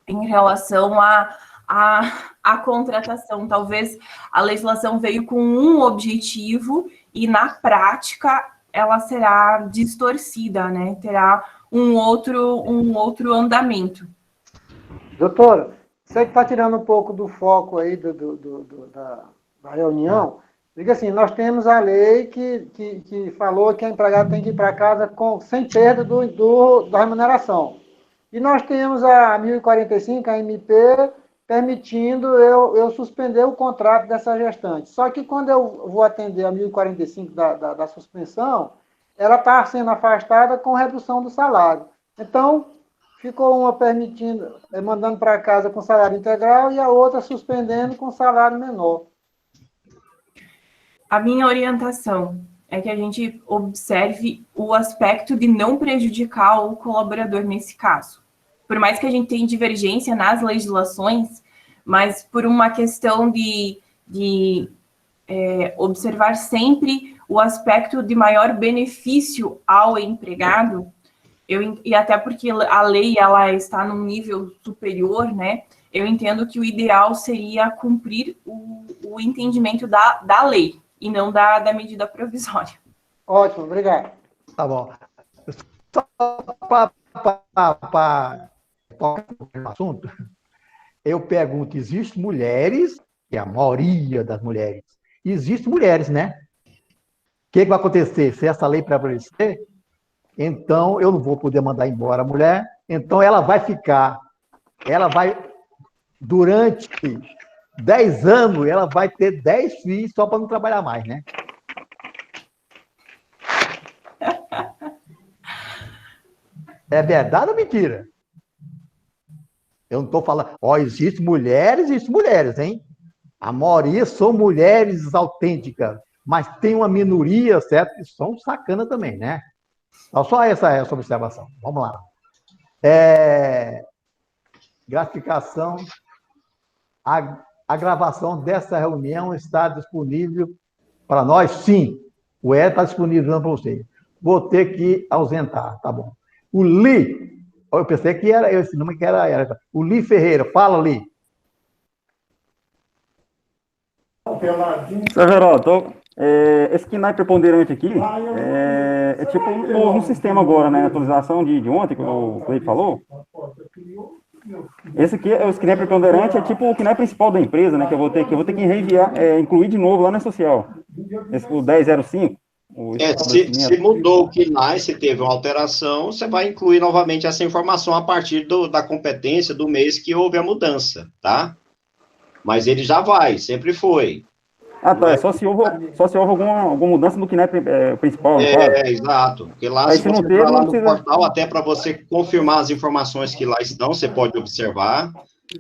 Em relação à contratação. Talvez a legislação veio com um objetivo e, na prática, ela será distorcida, né? Terá um outro andamento. Doutora, você que está tirando um pouco do foco aí da reunião, diga assim, nós temos a lei que falou que a empregada tem que ir para casa sem perda da remuneração. E nós temos a 1045, a MP, permitindo eu suspender o contrato dessa gestante. Só que quando eu vou atender a 1045 da suspensão, ela está sendo afastada com redução do salário. Então, ficou uma permitindo, mandando para casa com salário integral e a outra suspendendo com salário menor. A minha orientação é que a gente observe o aspecto de não prejudicar o colaborador nesse caso. Por mais que a gente tenha divergência nas legislações, mas por uma questão de observar sempre o aspecto de maior benefício ao empregado, e até porque a lei ela está num nível superior, né? Eu entendo que o ideal seria cumprir o entendimento da lei e não da medida provisória. Ótimo, obrigado. Tá bom. Só para o assunto, eu pergunto, existem mulheres, que é a maioria das mulheres, existem mulheres, né? O que vai acontecer? Se essa lei prevalecer, então eu não vou poder mandar embora a mulher, então ela vai durante 10 anos, ela vai ter 10 filhos só para não trabalhar mais, né? É verdade ou mentira? Eu não estou falando... existem mulheres, hein? A maioria são mulheres autênticas, mas tem uma minoria, certo? Que são sacana também, né? Então, só essa observação. Vamos lá. Gratificação. A gravação dessa reunião está disponível para nós? Sim. O E está disponível para você. Vou ter que ausentar, tá bom. O Li, eu pensei que era esse nome que era. O Li Ferreira, fala, Li. Geraldo, esse KNAI preponderante aqui é tipo um novo sistema agora, né? Atualização de ontem, que o Cleiton falou. Esse aqui, o KNAI preponderante, é tipo o KNAI principal da empresa, né? Que eu vou ter que reenviar, incluir de novo lá na social. Esse, o 1005. Se mudou o KNAI, se teve uma alteração, você vai incluir novamente essa informação a partir da competência do mês que houve a mudança, tá? Mas ele já vai, sempre foi. Ah, tá. Só se houve alguma mudança no KNAI principal. Exato. Porque lá, se você entrar lá no portal, até para você confirmar as informações que lá estão, você pode observar,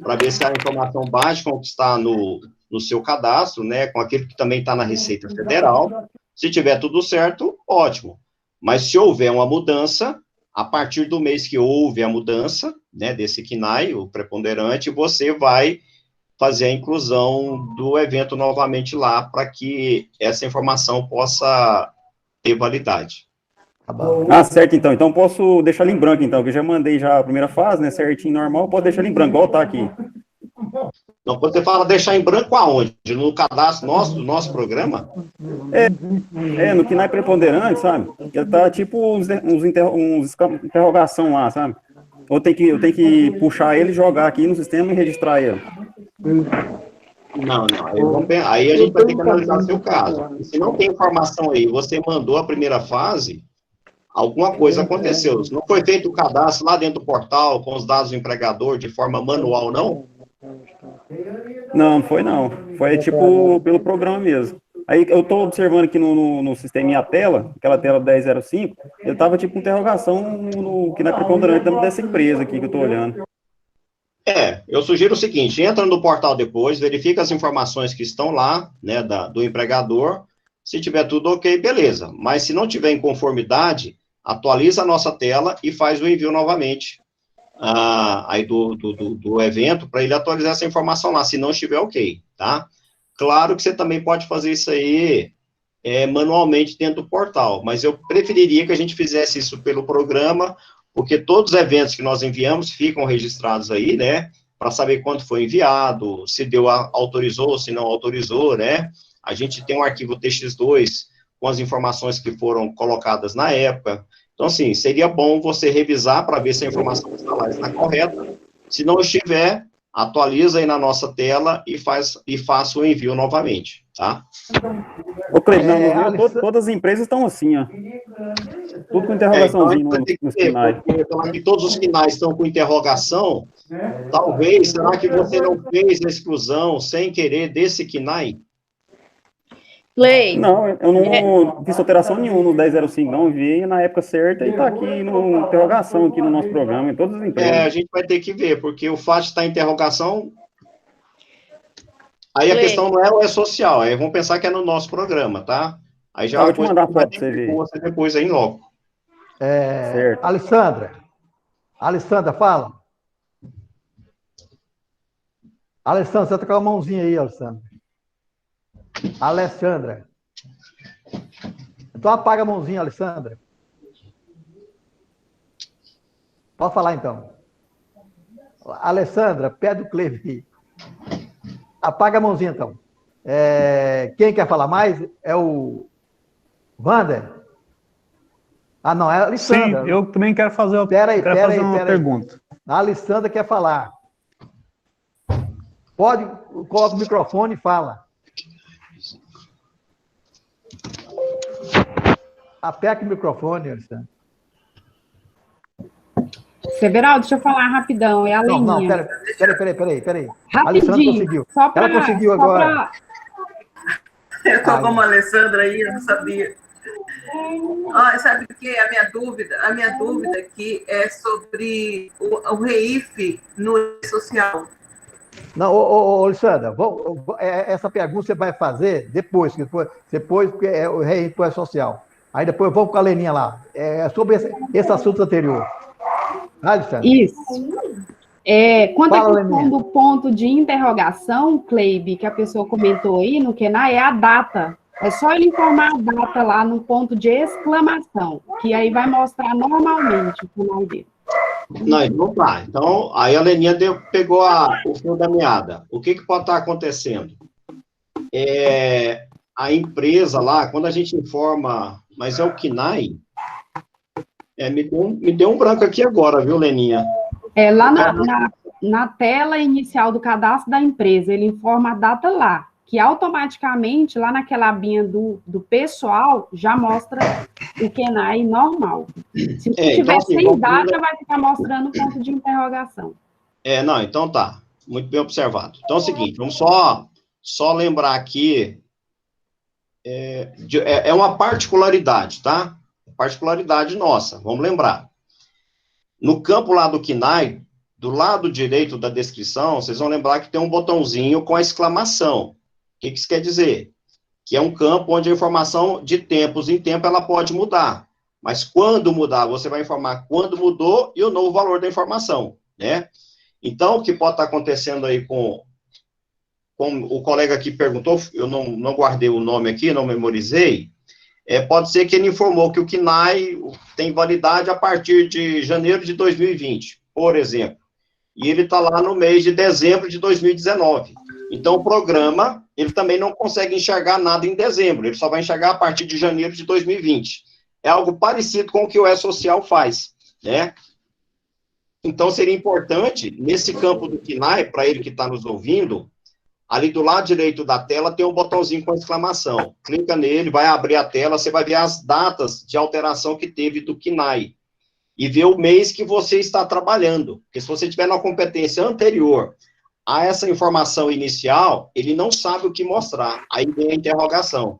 para ver se a informação bate com o que está no seu cadastro, né, com aquele que também está na Receita Federal. Se tiver tudo certo, ótimo. Mas se houver uma mudança, a partir do mês que houve a mudança, né, desse KNAI, o preponderante, você vai fazer a inclusão do evento novamente lá, para que essa informação possa ter validade. Ah, certo, então. Então, posso deixar ele em branco, então, que eu já mandei já a primeira fase, né, certinho, normal, posso deixar ele em branco, igual tá aqui. Então, quando você fala deixar em branco, aonde? No cadastro do nosso programa? No KNAI preponderante, sabe? Ele tá tipo uns interrogação lá, sabe? Ou eu tenho que puxar ele, jogar aqui no sistema e registrar ele. Não. Aí a gente vai ter que analisar seu caso. Se não tem informação aí, você mandou a primeira fase, alguma coisa aconteceu. Se não foi feito o cadastro lá dentro do portal, com os dados do empregador, de forma manual, não? Não foi não. Foi tipo pelo programa mesmo. Aí eu tô observando aqui no sistema minha tela, aquela tela 1005, ele tava tipo interrogação no KNAI preponderante dessa empresa aqui que eu tô olhando. Eu sugiro o seguinte, entra no portal depois, verifica as informações que estão lá, né, do empregador, se tiver tudo ok, beleza, mas se não tiver em conformidade, atualiza a nossa tela e faz o envio novamente aí do evento, para ele atualizar essa informação lá, se não estiver ok, tá? Claro que você também pode fazer isso aí manualmente dentro do portal, mas eu preferiria que a gente fizesse isso pelo programa, porque todos os eventos que nós enviamos ficam registrados aí, né, para saber quanto foi enviado, se autorizou, se não autorizou, né, a gente tem um arquivo TX2 com as informações que foram colocadas na época, então, assim, seria bom você revisar para ver se a informação está correta, se não estiver, atualiza aí na nossa tela e faça o envio novamente, tá? Ô, Cleiton, todas as empresas estão assim, ó. Tudo com interrogaçãozinho nos KNAI. Porque falar que todos os KNAI estão com interrogação, talvez, será que você não fez a exclusão sem querer desse KNAI? Play. Não, eu não fiz alteração nenhuma no 1005, não, enviei na época certa e tá aqui no interrogação aqui no nosso programa, em todas as empresas. A gente vai ter que ver, porque o fato de estar em interrogação, aí a questão não é o social, aí vamos pensar que é no nosso programa, tá? Aí já vou te mandar a foto pra você ver. Você depois aí logo. Certo. Alessandra, fala. Alessandra, você tá com a mãozinha aí, Alessandra. Então apaga a mãozinha, Alessandra. Pode falar, então. Alessandra, pé do Clevi. Apaga a mãozinha, então. Quem quer falar mais é o Wander. Ah, não, é a Alessandra. Sim, eu também quero fazer uma pergunta. A Alessandra quer falar. Coloca o microfone e fala. Aperta o microfone, Alessandra. Severaldo, deixa eu falar rapidão, é a Leninha. Não, peraí. Rapidinho, Ela conseguiu agora. Eu tô como a Alessandra aí, eu não sabia. Sabe o que? A minha dúvida aqui é sobre o REIF no social. Não, Alessandra, essa pergunta você vai fazer depois porque o REIF é social. Aí depois vamos com a Leninha lá. sobre esse assunto anterior. Alessandra? Isso. Quanto à questão do ponto de interrogação, Cleibe, que a pessoa comentou aí no KNAI, é a data. É só ele informar a data lá no ponto de exclamação, que aí vai mostrar normalmente o final dele. Não, então tá. Então, aí a Leninha pegou o fio da meada. O que pode estar acontecendo? A empresa lá, quando a gente informa, mas é o KNAI, me deu um branco aqui agora, viu, Leninha? Lá na tela inicial do cadastro da empresa, ele informa a data lá, que automaticamente, lá naquela abinha do pessoal, já mostra o KNAI normal. Se tiver então, assim, sem data, vai ficar mostrando ponto de interrogação. Não, então tá. Muito bem observado. Então é o seguinte, vamos só lembrar aqui, é uma particularidade, tá? Particularidade nossa, vamos lembrar. No campo lá do KNAI, do lado direito da descrição, vocês vão lembrar que tem um botãozinho com a exclamação. O que isso quer dizer? Que é um campo onde a informação, de tempos em tempo, ela pode mudar. Mas quando mudar, você vai informar quando mudou e o novo valor da informação, né? Então, o que pode estar acontecendo aí com o colega que perguntou, eu não guardei o nome aqui, não memorizei, pode ser que ele informou que o KNAI tem validade a partir de janeiro de 2020, por exemplo, e ele está lá no mês de dezembro de 2019. Então, o programa, ele também não consegue enxergar nada em dezembro, ele só vai enxergar a partir de janeiro de 2020. É algo parecido com o que o E-Social faz, né? Então, seria importante, nesse campo do KNAI, para ele que está nos ouvindo, ali do lado direito da tela tem um botãozinho com exclamação. Clica nele, vai abrir a tela, você vai ver as datas de alteração que teve do KNAI. E ver o mês que você está trabalhando. Porque se você tiver uma competência anterior a essa informação inicial, ele não sabe o que mostrar. Aí vem a interrogação.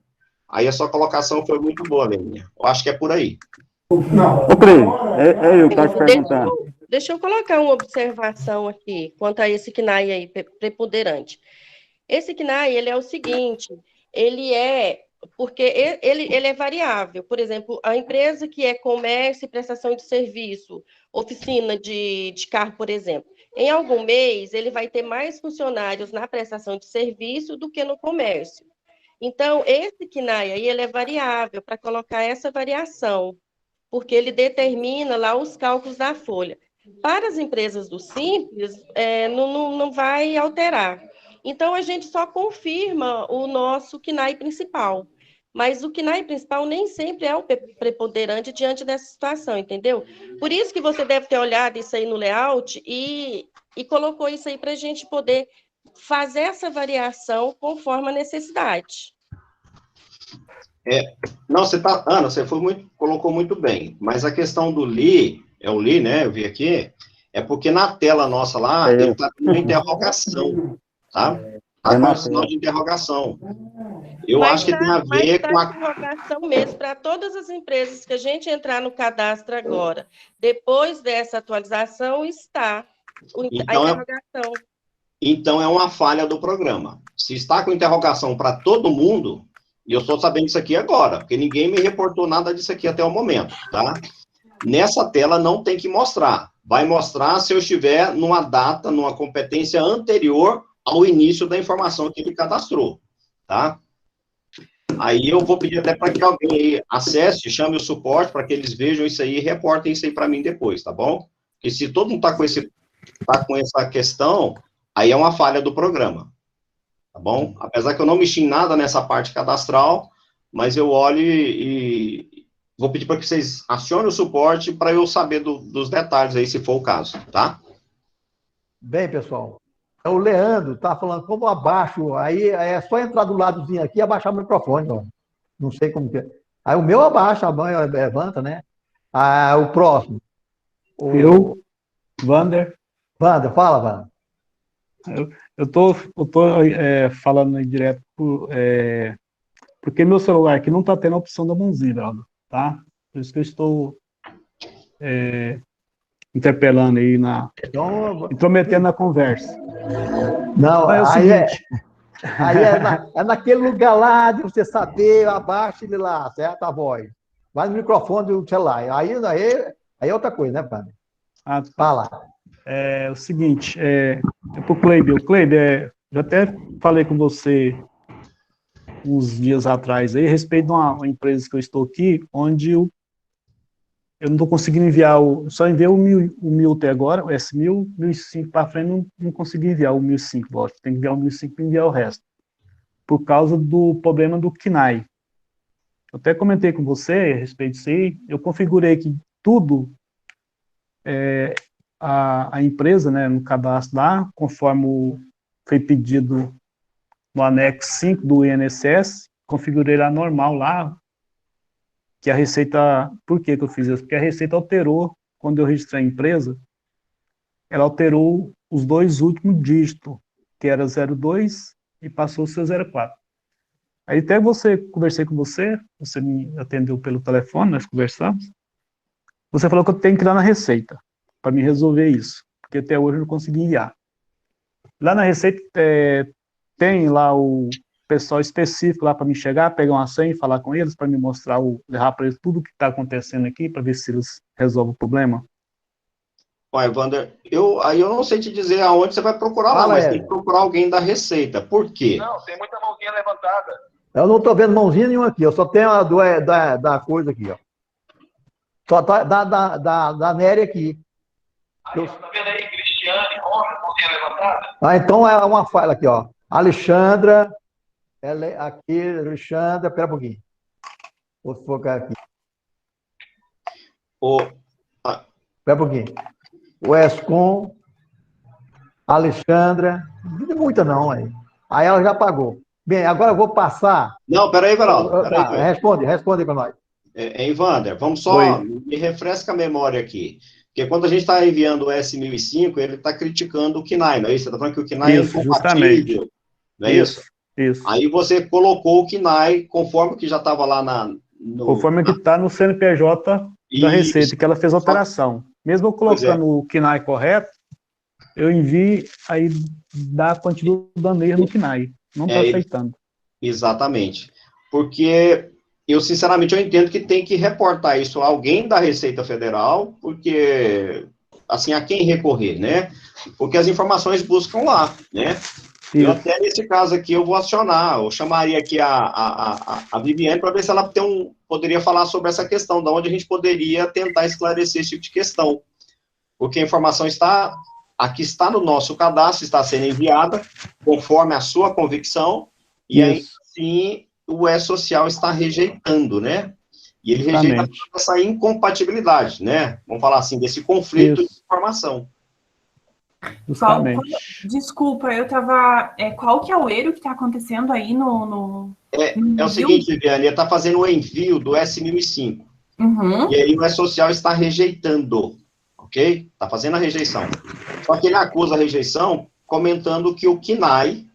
Aí a sua colocação foi muito boa, Leninha. Eu acho que é por aí. Não. Ô, Cleide, eu que estava te perguntando. Deixa eu colocar uma observação aqui, quanto a esse KNAI aí, preponderante. Esse KNAI, ele é o seguinte, ele é, porque ele é variável. Por exemplo, a empresa que é comércio e prestação de serviço, oficina de carro, por exemplo, em algum mês, ele vai ter mais funcionários na prestação de serviço do que no comércio. Então, esse KNAI aí, ele é variável, para colocar essa variação, porque ele determina lá os cálculos da folha. Para as empresas do Simples, não vai alterar. Então, a gente só confirma o nosso KNAI principal. Mas o KNAI principal nem sempre é o preponderante diante dessa situação, entendeu? Por isso que você deve ter olhado isso aí no layout e colocou isso aí para a gente poder fazer essa variação conforme a necessidade. Não, Ana, você colocou muito bem, mas a questão do Li, o Li, né, eu vi aqui, é porque na tela nossa lá, ele está com uma interrogação, tá? Está com um sinal de interrogação. Eu acho que tem a ver com a interrogação mesmo, para todas as empresas que a gente entrar no cadastro agora, depois dessa atualização, está a interrogação. Então, é uma falha do programa. Se está com interrogação para todo mundo, e eu estou sabendo disso aqui agora, porque ninguém me reportou nada disso aqui até o momento, tá? Nessa tela não tem que mostrar. Vai mostrar se eu estiver numa data, numa competência anterior ao início da informação que ele cadastrou, tá? Aí eu vou pedir até para que alguém aí acesse, chame o suporte para que eles vejam isso aí e reportem isso aí para mim depois, tá bom? Porque se todo mundo tá com essa questão, aí é uma falha do programa. Tá bom? Apesar que eu não mexi em nada nessa parte cadastral, mas eu olho e vou pedir para que vocês acionem o suporte para eu saber dos detalhes aí, se for o caso, tá? Bem, pessoal, o Leandro tá falando como abaixo, aí é só entrar do ladozinho aqui e abaixar o microfone, ó. Não sei como que é. Aí o meu abaixa, levanta, né? O próximo. Wander, fala, Wander. Eu tô falando aí direto porque meu celular aqui não está tendo a opção da mãozinha, tá? Por isso que eu estou interpelando aí, intrometendo na conversa. Não, aí é naquele lugar lá de você saber, abaixa ele lá, certo? A voz. Vai no microfone do celular. Aí é outra coisa, né, padre? Fala. É o seguinte, pro Cleide. Cleide, já até falei com você uns dias atrás aí, a respeito de uma empresa que eu estou aqui, onde eu não estou conseguindo enviar, só enviei o 1000 até agora, o S1000, 1005 para frente, não consegui enviar o 1005, lógico, tem que enviar o 1005 para enviar o resto, por causa do problema do KNAI. Eu até comentei com você a respeito disso aí, eu configurei que tudo, a empresa, né, no cadastro lá, conforme foi pedido no anexo 5 do INSS, configurei lá normal lá, que a Receita, por que eu fiz isso? Porque a Receita alterou, quando eu registrei a empresa, ela alterou os 2 últimos dígitos, que era 02 e passou a ser 04. Aí até conversei com você me atendeu pelo telefone, nós conversamos, você falou que eu tenho que ir lá na Receita, para me resolver isso, porque até hoje eu não consegui enviar. Lá na Receita, tem lá o pessoal específico lá para me chegar, pegar uma senha e falar com eles, para me mostrar, levar para eles tudo o que está acontecendo aqui, para ver se eles resolvem o problema. Olha, Wander, eu não sei te dizer aonde você vai procurar lá, mas tem que procurar alguém da Receita. Por quê? Não, tem muita mãozinha levantada. Eu não estou vendo mãozinha nenhuma aqui, eu só tenho a da coisa aqui, ó. Só tá da Nery aqui. Aí, tá vendo aí, Cristiane, mãozinha levantada? Ah, então é uma falha aqui, ó. Alexandra, aqui, Alexandra, espera um pouquinho. Vou focar aqui. Espera um pouquinho. O Escom, Alexandra, não tem muita não, aí. Aí ela já pagou. Bem, agora eu vou passar... Não, peraí, Veraldo. Responde para nós. Wander, vamos só... Me refresca a memória aqui. Porque quando a gente está enviando o S1005, ele está criticando o KNAI, não é isso? Você está falando que o KNAI é incompatível, não é isso? Isso. Aí você colocou o KNAI conforme que já estava lá conforme que está no CNPJ da Receita, que ela fez alteração. Mesmo eu colocando o KNAI correto, eu envio, aí continua dando erro no KNAI. Não está aceitando. Exatamente. Porque eu, sinceramente, eu entendo que tem que reportar isso a alguém da Receita Federal, porque, assim, a quem recorrer, né? Porque as informações buscam lá, né? Eu até, nesse caso aqui, eu vou acionar, eu chamaria aqui a Viviane para ver se ela poderia falar sobre essa questão, de onde a gente poderia tentar esclarecer esse tipo de questão. Porque a informação aqui está no nosso cadastro, está sendo enviada, conforme a sua convicção, e aí, sim, o E-Social está rejeitando, né? E ele rejeita essa incompatibilidade, né? Vamos falar assim, desse conflito de informação. Desculpa, eu tava... qual que é o erro que está acontecendo aí no o seguinte, Viviane, ele está fazendo o envio do S1005. E aí o E-Social está rejeitando, ok? Está fazendo a rejeição. Só que ele acusa a rejeição comentando que o KNAI,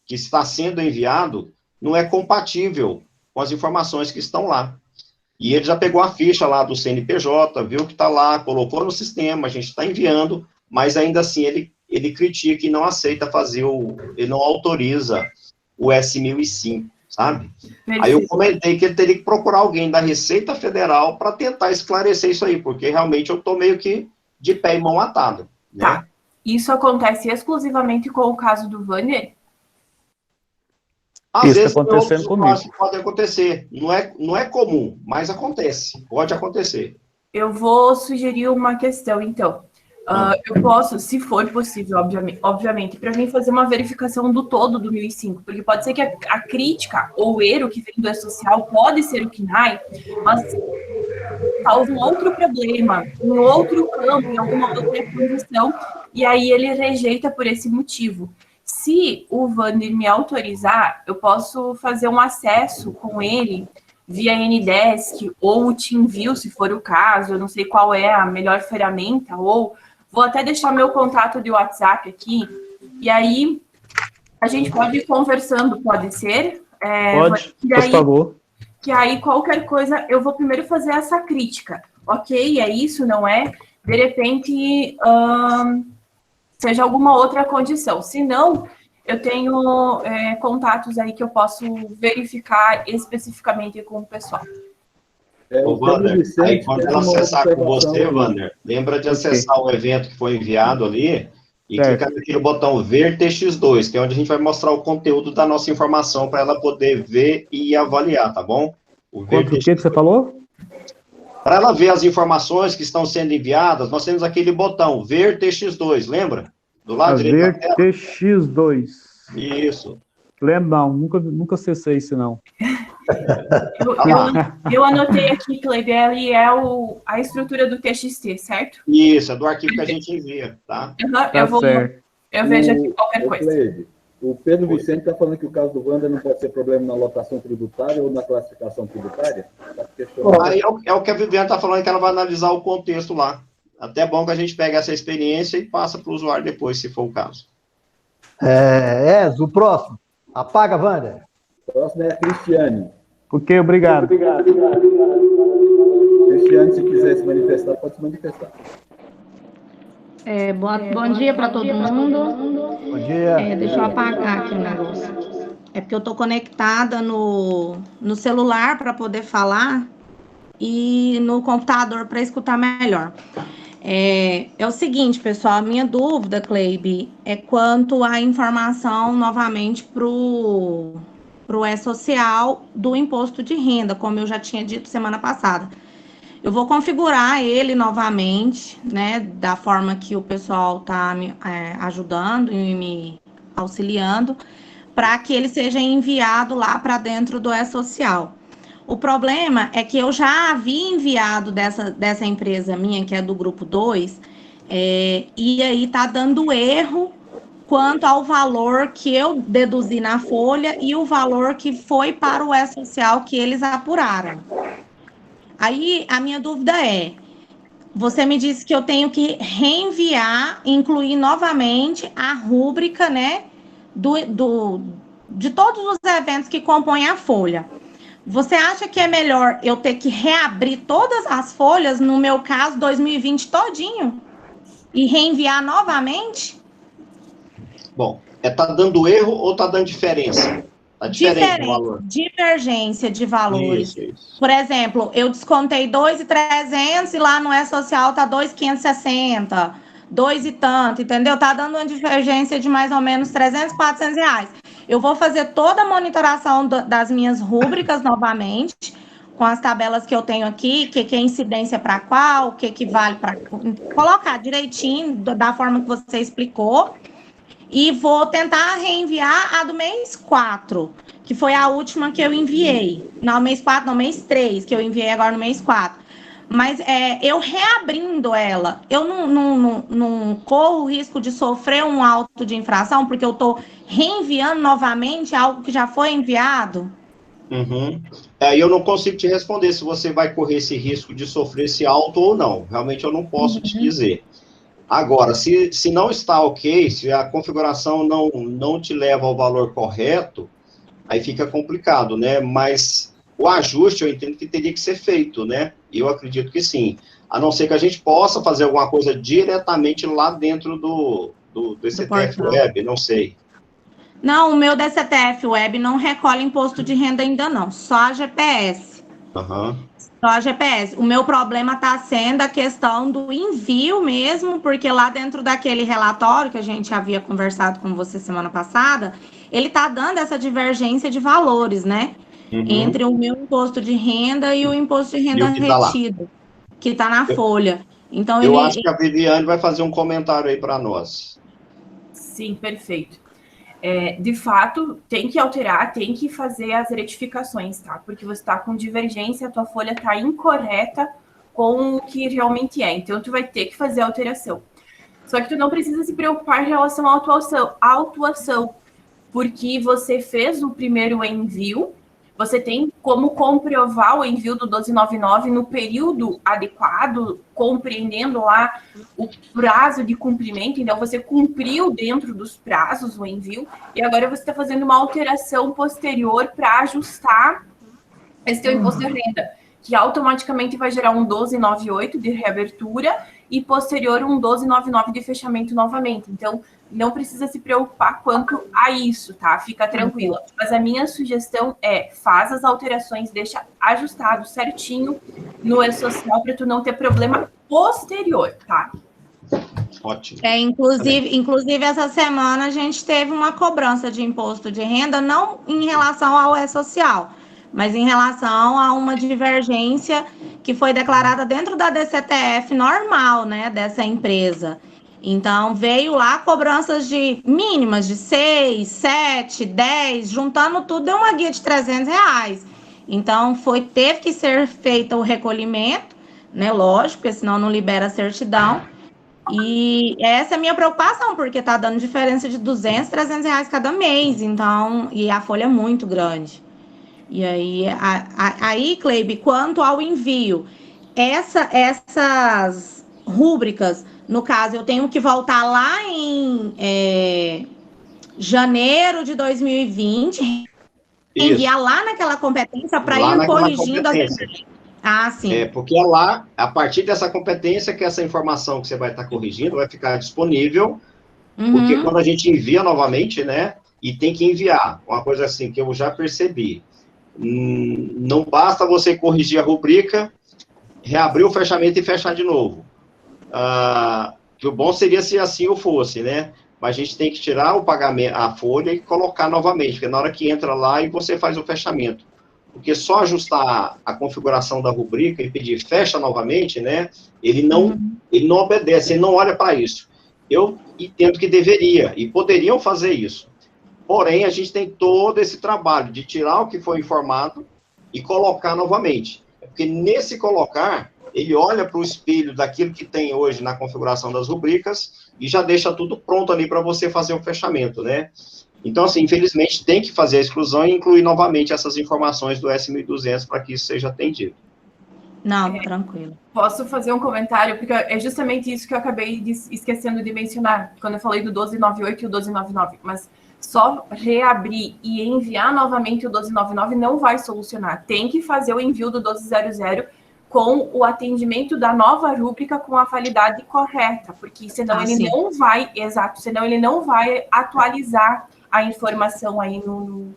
que está sendo enviado, não é compatível com as informações que estão lá. E ele já pegou a ficha lá do CNPJ, viu que está lá, colocou no sistema, a gente está enviando, mas ainda assim ele critica e não aceita fazer ele não autoriza o S1005, sabe? Aí eu comentei que ele teria que procurar alguém da Receita Federal para tentar esclarecer isso aí, porque realmente eu estou meio que de pé e mão atada, né? Tá. Isso acontece exclusivamente com o caso do Wander? Às vezes acontecendo comigo. Pode acontecer. Não é comum, mas acontece. Pode acontecer. Eu vou sugerir uma questão, então. Eu posso, se for possível, obviamente, para mim fazer uma verificação do todo do 1005, porque pode ser que a crítica ou o erro que vem do E-Social pode ser o KNAI, mas causa um outro problema, em outro campo, em alguma outra condição, e aí ele rejeita por esse motivo. Se o Wander me autorizar, eu posso fazer um acesso com ele via Ndesk ou o TeamView, se for o caso, eu não sei qual é a melhor ferramenta, ou vou até deixar meu contato de WhatsApp aqui, e aí a gente pode ir conversando, pode ser? Pode, por favor. Que aí qualquer coisa, eu vou primeiro fazer essa crítica. Ok, é isso, não é? De repente, seja alguma outra condição. Se não, eu tenho contatos aí que eu posso verificar especificamente com o pessoal. Wander, aí quando ela acessar com você, Wander, lembra de acessar o evento que foi enviado ali, e clicar naquele botão ver TX2, que é onde a gente vai mostrar o conteúdo da nossa informação para ela poder ver e avaliar, tá bom? O que você falou? Para ela ver as informações que estão sendo enviadas, nós temos aquele botão ver TX2, lembra? Do lado direito da tela. Ver TX2. Isso. Lembro não, nunca acessei isso não. Eu anotei aqui, Cleide, ele é a estrutura do TXT, certo? Isso, é do arquivo que a gente envia, tá? Eu vejo aqui qualquer coisa. Cleide, o Pedro Vicente está falando que o caso do Wanda não pode ser problema na lotação tributária ou na classificação tributária? Aí é o que a Viviane está falando, que ela vai analisar o contexto lá. Até bom que a gente pegue essa experiência e passa para o usuário depois, se for o caso. O próximo. Apaga, Wander. O próximo é a Cristiane. Ok, obrigado. Cristiane, se quiser se manifestar, pode se manifestar. Bom dia para todo mundo. Bom dia. Deixa eu apagar aqui o negócio. É porque eu estou conectada no celular para poder falar e no computador para escutar melhor. É o seguinte, pessoal, a minha dúvida, Cleibe, é quanto à informação, novamente, para o E-Social do imposto de renda, como eu já tinha dito semana passada. Eu vou configurar ele novamente, né, da forma que o pessoal está me ajudando e me auxiliando, para que ele seja enviado lá para dentro do E-Social. O problema é que eu já havia enviado dessa empresa minha, que é do grupo 2, e aí está dando erro quanto ao valor que eu deduzi na folha e o valor que foi para o E-Social que eles apuraram. Aí, a minha dúvida é, você me disse que eu tenho que reenviar, incluir novamente a rúbrica, né, de todos os eventos que compõem a folha. Você acha que é melhor eu ter que reabrir todas as folhas, no meu caso, 2020 todinho, e reenviar novamente? Bom, tá dando erro ou tá dando diferença? Tá diferente o valor. Divergência de valores. Isso. Por exemplo, eu descontei 2.300 e lá no E-Social tá 2.560, 2 e tanto, entendeu? Tá dando uma divergência de mais ou menos 300, 400 reais. Eu vou fazer toda a monitoração das minhas rúbricas novamente, com as tabelas que eu tenho aqui, que é incidência para qual, o que vale para... Colocar direitinho, da forma que você explicou, e vou tentar reenviar a do mês 4, que foi a última que eu enviei. Não, mês 4, não, mês 3, que eu enviei agora no mês 4. Mas eu reabrindo ela, eu não corro o risco de sofrer um auto de infração, porque eu estou reenviando novamente algo que já foi enviado? Uhum. Eu não consigo te responder se você vai correr esse risco de sofrer esse auto ou não. Realmente eu não posso te dizer. Agora, se não está ok, se a configuração não te leva ao valor correto, aí fica complicado, né? Mas o ajuste eu entendo que teria que ser feito, né? Eu acredito que sim. A não ser que a gente possa fazer alguma coisa diretamente lá dentro do DCTF Web, não sei. Não, o meu DCTF Web não recolhe imposto de renda ainda não, só a GPS. Aham. Só a GPS. O meu problema está sendo a questão do envio mesmo, porque lá dentro daquele relatório que a gente havia conversado com você semana passada, ele está dando essa divergência de valores, né? Uhum. Entre o meu imposto de renda e o imposto de renda retido, que está na folha. Então, eu acho que a Viviane vai fazer um comentário aí para nós. Sim, perfeito. De fato, tem que alterar, tem que fazer as retificações, tá? Porque você está com divergência, a tua folha está incorreta com o que realmente é. Então, tu vai ter que fazer a alteração. Só que tu não precisa se preocupar em relação à autuação, porque você fez o primeiro envio, você tem como comprovar o envio do 1299 no período adequado, compreendendo lá o prazo de cumprimento. Então, você cumpriu dentro dos prazos o envio, e agora você está fazendo uma alteração posterior para ajustar esse teu imposto de renda, que automaticamente vai gerar um 1298 de reabertura e posterior um 1299 de fechamento novamente. Então, não precisa se preocupar quanto a isso, tá? Fica tranquila. Mas a minha sugestão faz as alterações, deixa ajustado certinho no E-Social para tu não ter problema posterior, tá? Ótimo. Inclusive, essa semana a gente teve uma cobrança de imposto de renda, não em relação ao E-Social, mas em relação a uma divergência que foi declarada dentro da DCTF normal, né, dessa empresa. Então, veio lá cobranças de mínimas de 6, 7, 10, juntando tudo, deu uma guia de R$300. Então, teve que ser feito o recolhimento, né, lógico, porque senão não libera a certidão. E essa é a minha preocupação, porque tá dando diferença de R$200, R$300 cada mês, então, e a folha é muito grande. E aí, Cleibe, quanto ao envio, essas rúbricas, no caso, eu tenho que voltar lá em janeiro de 2020, enviar lá naquela competência para ir corrigindo as... Ah, sim. Porque é lá, a partir dessa competência, que essa informação que você vai estar corrigindo vai ficar disponível, porque quando a gente envia novamente, né, e tem que enviar, uma coisa assim que eu já percebi, não basta você corrigir a rubrica, reabrir o fechamento e fechar de novo. Que o bom seria se assim o fosse, né? Mas a gente tem que tirar o pagamento, a folha e colocar novamente, porque na hora que entra lá e você faz o fechamento. Porque só ajustar a configuração da rubrica e pedir fecha novamente, né? Ele não obedece, ele não olha para isso. Eu entendo que deveria, e poderiam fazer isso. Porém, a gente tem todo esse trabalho de tirar o que foi informado e colocar novamente. Porque nesse colocar, ele olha para o espelho daquilo que tem hoje na configuração das rubricas e já deixa tudo pronto ali para você fazer o fechamento, né? Então, assim, infelizmente, tem que fazer a exclusão e incluir novamente essas informações do S1200 para que isso seja atendido. Não, tranquilo. Posso fazer um comentário? Porque é justamente isso que eu acabei esquecendo de mencionar, quando eu falei do 1298 e o 1299. Mas só reabrir e enviar novamente o 1299 não vai solucionar. Tem que fazer o envio do 1200 com o atendimento da nova rúbrica com a validade correta, porque senão ele não vai, senão ele não vai atualizar a informação aí no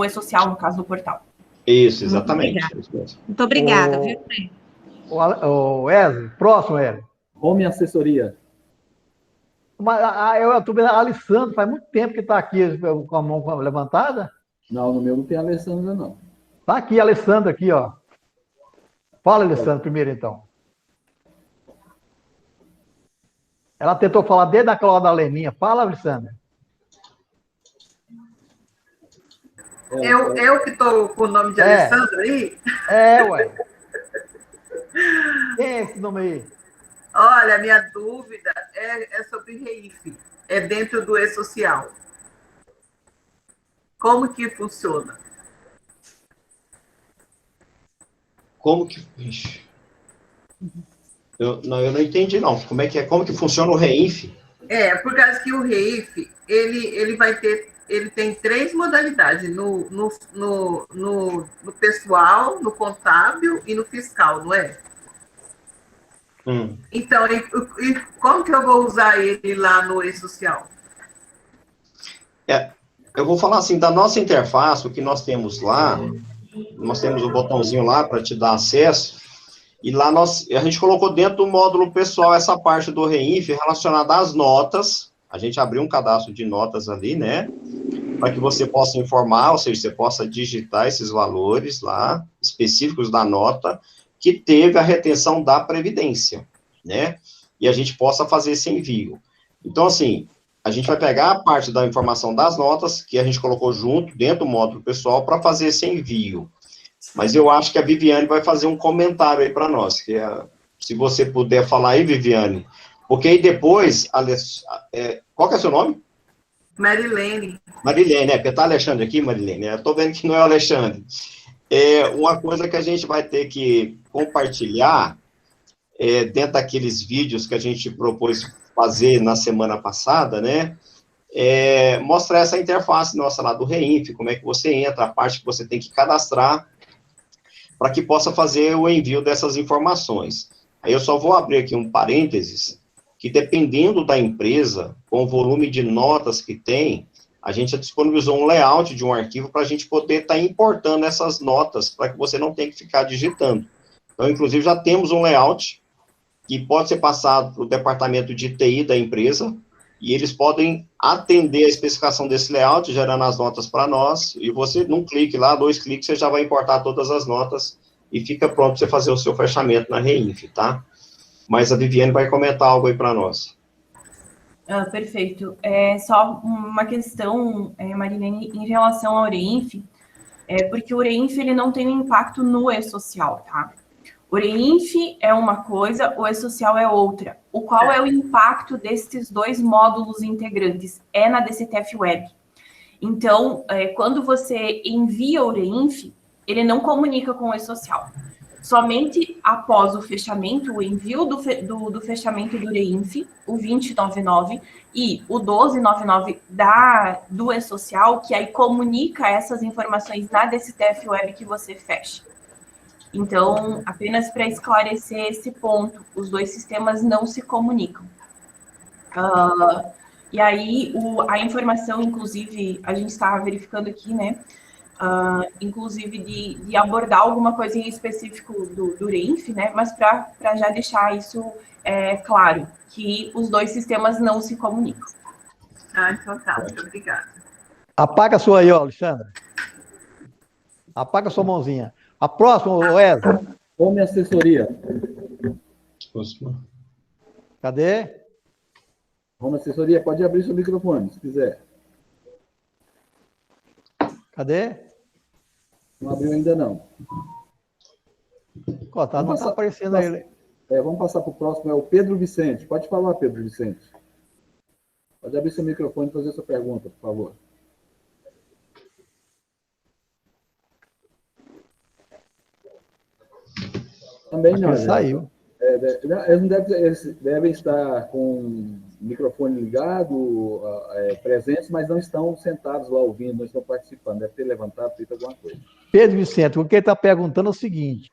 E-Social, no caso do portal. Isso, exatamente. Muito obrigada, viu? O Wesley, próximo, Wesley. Home Assessoria. Eu tô vendo a Alessandra, faz muito tempo que está aqui com a mão levantada. Não, no meu não tem a Alessandra, não. Tá aqui a Alessandra, aqui, ó. Fala, Alessandra, primeiro, então. Ela tentou falar desde aquela hora da Leninha. Fala, Alessandra. Eu que estou com o nome de Alessandra aí? Ué. Quem é esse nome aí? Olha, a minha dúvida é sobre REIF. É dentro do E-Social. Como que funciona? Como que... Ixi. Eu não entendi, não. Como que funciona o REIF? Por causa que o REIF, ele tem 3 modalidades, no pessoal, no contábil e no fiscal, não é? Então, como que eu vou usar ele lá no E-Social? Eu vou falar assim, da nossa interface, o que nós temos lá, nós temos o botãozinho lá para te dar acesso, e lá a gente colocou dentro do módulo pessoal essa parte do REIF relacionada às notas. A gente abriu um cadastro de notas ali, né? Para que você possa informar, ou seja, você possa digitar esses valores lá, específicos da nota, que teve a retenção da Previdência, né? E a gente possa fazer esse envio. Então, assim, a gente vai pegar a parte da informação das notas, que a gente colocou junto, dentro do módulo pessoal, para fazer esse envio. Mas eu acho que a Viviane vai fazer um comentário aí para nós, se você puder falar aí, Viviane, porque aí depois, qual que é o seu nome? Marilene. Marilene, porque tá Alexandre aqui, Marilene, eu tô vendo que não é o Alexandre. Uma coisa que a gente vai ter que compartilhar, dentro daqueles vídeos que a gente propôs fazer na semana passada, né, mostrar essa interface nossa lá do REIF, como é que você entra, a parte que você tem que cadastrar, para que possa fazer o envio dessas informações. Aí eu só vou abrir aqui um parênteses, que dependendo da empresa, com o volume de notas que tem, a gente disponibilizou um layout de um arquivo para a gente poder estar importando essas notas, para que você não tenha que ficar digitando. Então, inclusive, já temos um layout que pode ser passado para o departamento de TI da empresa, e eles podem atender a especificação desse layout, gerando as notas para nós, e você, num clique lá, 2 cliques, você já vai importar todas as notas, e fica pronto para você fazer o seu fechamento na Reinf, tá? Mas a Viviane vai comentar algo aí para nós. Perfeito. Só uma questão, Marilene, em relação ao Reinf, porque o Reinf ele não tem um impacto no e-social, tá? O Reinf é uma coisa, o e-social é outra. Qual é o impacto desses 2 módulos integrantes? É na DCTF Web. Então, quando você envia o Reinf, ele não comunica com o e-social. Somente após o fechamento, o envio do fechamento do Reinf, o 2099, e o 1299 do e-social, que aí comunica essas informações na DCTF Web que você fecha. Então, apenas para esclarecer esse ponto, os 2 sistemas não se comunicam. E aí, a informação, inclusive, a gente está verificando aqui, né? Inclusive de abordar alguma coisa em específico do Reinf, né? Mas para já deixar isso claro, que os 2 sistemas não se comunicam. Então tá, muito obrigada. Apaga a sua aí, ó, Alexandra. Apaga a sua mãozinha. A próxima, Wesley. Home Assessoria. Cadê? Home Assessoria, pode abrir seu microfone, se quiser. Cadê? Não abriu ainda, não. Não está aparecendo ele. Vamos passar para o próximo, é o Pedro Vicente. Pode falar, Pedro Vicente. Pode abrir seu microfone e fazer sua pergunta, por favor. Também não. Ele saiu. Eles devem estar com o microfone ligado, presentes, mas não estão sentados lá ouvindo, não estão participando. Deve ter levantado, feito alguma coisa. Pedro Vicente, o que ele está perguntando é o seguinte: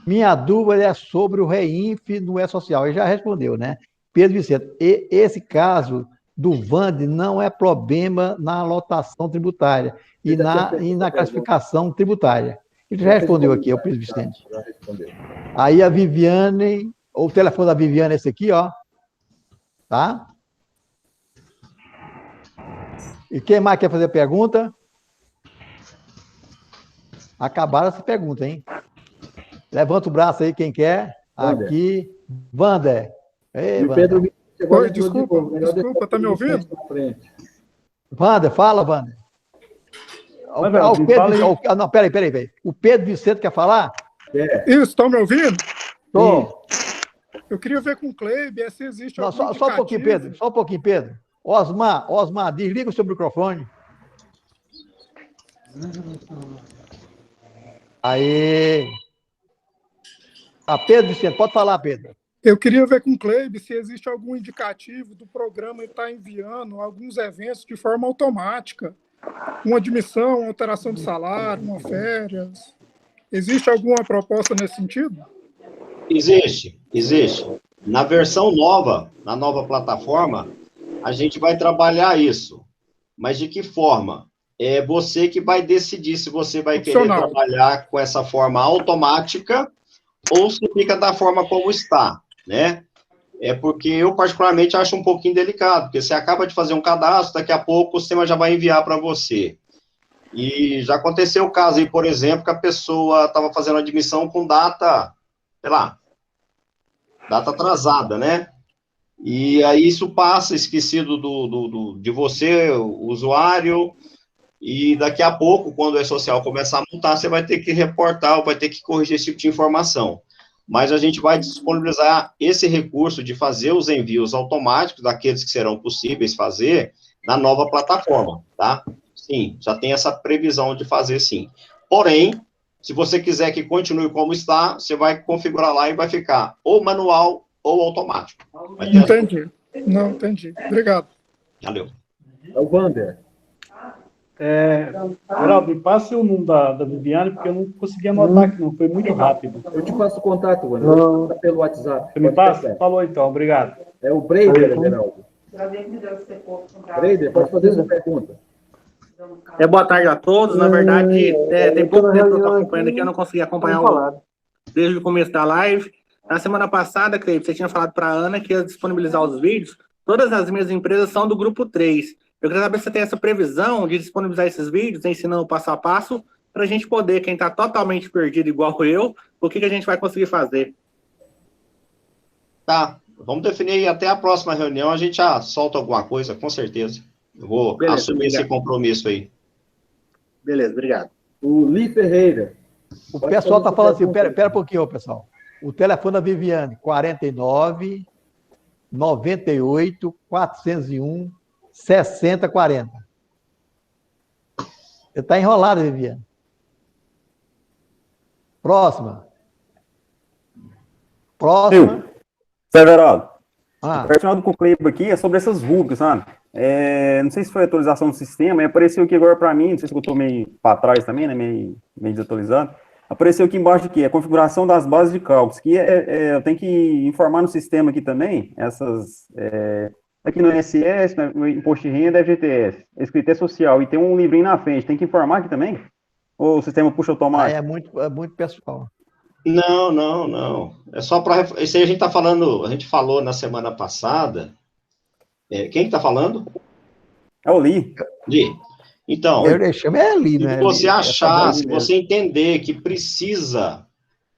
minha dúvida é sobre o Reinf no E-Social. Ele já respondeu, né? Pedro Vicente, esse caso do VAND não é problema na lotação tributária e na classificação tributária. Ele já respondeu aqui, é o Pedro Vicente. Já respondeu. Aí a Viviane, o telefone da Viviane é esse aqui, ó. Tá? E quem mais quer fazer pergunta? Acabaram essa pergunta, hein? Levanta o braço aí, quem quer. Wander. Aqui, Wander. Ei, Pedro, oi, desculpa, tá me ouvindo? Wander, fala, Wander. O Pedro, não, peraí. O Pedro Vicente quer falar? Isso, estão me ouvindo? Estou. Eu queria ver com o Kleber se existe algum só um pouquinho, Pedro. Só um pouquinho, Pedro. Osmar, desliga o seu microfone. Aí. Pedro Vicente, pode falar, Pedro. Eu queria ver com o Kleber se existe algum indicativo do programa estar enviando alguns eventos de forma automática. Uma admissão, uma alteração de salário, uma férias. Existe alguma proposta nesse sentido? Existe. Na versão nova, na nova plataforma, a gente vai trabalhar isso. Mas de que forma? É você que vai decidir se você vai querer trabalhar com essa forma automática ou se fica da forma como está, né? É porque eu, particularmente, acho um pouquinho delicado, porque você acaba de fazer um cadastro, daqui a pouco o sistema já vai enviar para você. E já aconteceu o caso aí, por exemplo, que a pessoa estava fazendo admissão com data, sei lá, data atrasada, né? E aí isso passa esquecido de você, o usuário, e daqui a pouco, quando o E-Social começar a montar, você vai ter que reportar ou vai ter que corrigir esse tipo de informação. Mas a gente vai disponibilizar esse recurso de fazer os envios automáticos daqueles que serão possíveis fazer na nova plataforma, tá? Sim, já tem essa previsão de fazer sim. Porém, se você quiser que continue como está, você vai configurar lá e vai ficar ou manual ou automático. Entendi. Não, entendi. Obrigado. Valeu. É o Wander. Geraldo, me passe o número da Viviane, porque eu não consegui anotar aqui, não. Foi muito rápido. Eu te passo o contato, Wander. Está pelo WhatsApp. Você me passa? Falou então, obrigado. É o Breider, Geraldo. Breider, pode fazer sua pergunta. Boa tarde a todos. Na verdade, tem pouco tempo que eu estou acompanhando aqui, eu não consegui acompanhar desde o começo da live. Na semana passada, Cleide, você tinha falado para a Ana que ia disponibilizar os vídeos. Todas as minhas empresas são do grupo 3. Eu queria saber se você tem essa previsão de disponibilizar esses vídeos, ensinando passo a passo, para a gente poder, quem está totalmente perdido igual eu, o que a gente vai conseguir fazer. Tá, vamos definir aí até a próxima reunião, a gente já solta alguma coisa, com certeza. Eu vou assumir esse compromisso aí. Beleza, obrigado. O Li Ferreira. O pessoal está falando assim, pera um pouquinho, pessoal. O telefone da Viviane, 49 98 401 6040. Você está enrolado, Viviane. Próxima. Severado. Personal do Cleibo aqui é sobre essas rubricas, sabe? Não sei se foi a atualização do sistema, apareceu aqui agora para mim, não sei se eu estou meio para trás também, né? Meio desatualizado. Apareceu aqui embaixo aqui, a configuração das bases de cálculos, que eu tenho que informar no sistema aqui também, aqui no INSS, no Imposto de Renda, FGTS, escrita social, e tem um livrinho na frente, tem que informar aqui também? Ou o sistema puxa automático? É muito pessoal. Não. É só para... Isso aí a gente falou na semana passada. Quem que está falando? É o Li. Então, Li, né? Se você achar, se você entender que precisa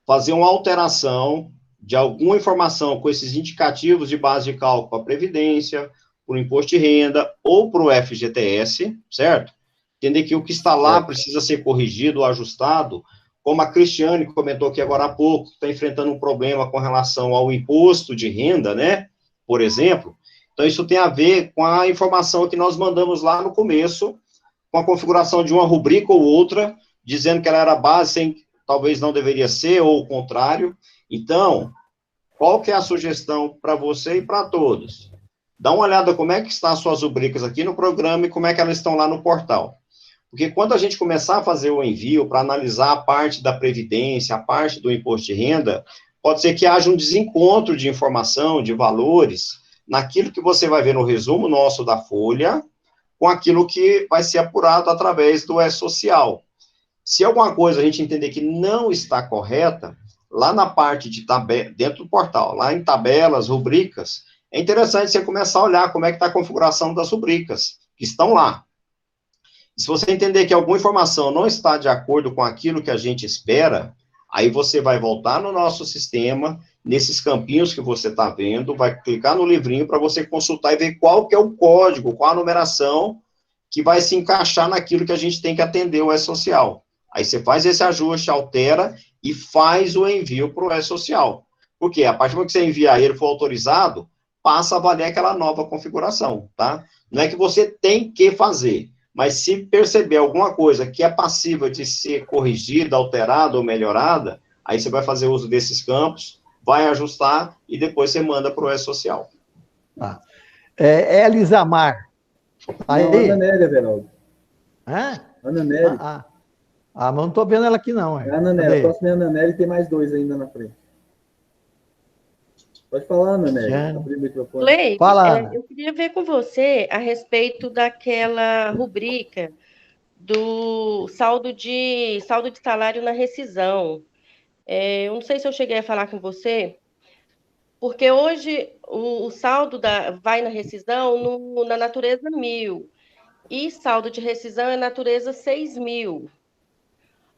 fazer uma alteração de alguma informação com esses indicativos de base de cálculo para a Previdência, para o Imposto de Renda ou para o FGTS, certo? Entender que o que está lá precisa ser corrigido ou ajustado, como a Cristiane comentou aqui agora há pouco, está enfrentando um problema com relação ao imposto de renda, né? Por exemplo. Então, isso tem a ver com a informação que nós mandamos lá no começo, com a configuração de uma rubrica ou outra, dizendo que ela era base, talvez não deveria ser, ou o contrário. Então, qual que é a sugestão para você e para todos? Dá uma olhada como é que estão as suas rubricas aqui no programa e como é que elas estão lá no portal. Porque quando a gente começar a fazer o envio para analisar a parte da Previdência, a parte do Imposto de Renda, pode ser que haja um desencontro de informação, de valores, naquilo que você vai ver no resumo nosso da Folha, com aquilo que vai ser apurado através do E-Social. Se alguma coisa a gente entender que não está correta, lá na parte de dentro do portal, lá em tabelas, rubricas, é interessante você começar a olhar como é que está a configuração das rubricas, que estão lá. E se você entender que alguma informação não está de acordo com aquilo que a gente espera, aí você vai voltar no nosso sistema, nesses campinhos que você está vendo, vai clicar no livrinho para você consultar e ver qual que é o código, qual a numeração que vai se encaixar naquilo que a gente tem que atender o E-Social. Aí você faz esse ajuste, altera e faz o envio para o E-Social. Porque a partir do momento que você enviar ele for autorizado, passa a valer aquela nova configuração, tá? Não é que você tem que fazer, mas se perceber alguma coisa que é passível de ser corrigida, alterada ou melhorada, aí você vai fazer uso desses campos, vai ajustar e depois você manda para o E-Social. Elisamar. Aí. Não, Ana Nélia, Veraldo. Ana Nélia. Mas não estou vendo ela aqui, não. É a Ana Nélia. A próxima é a Ana Nélia e tem mais dois ainda na frente. Pode falar, Ana Nélia. Abrir o microfone. Cleide, Fala, eu queria ver com você a respeito daquela rubrica do saldo de salário na rescisão. Eu não sei se eu cheguei a falar com você, porque hoje o saldo vai na rescisão na natureza 1.000, e saldo de rescisão é natureza 6.000.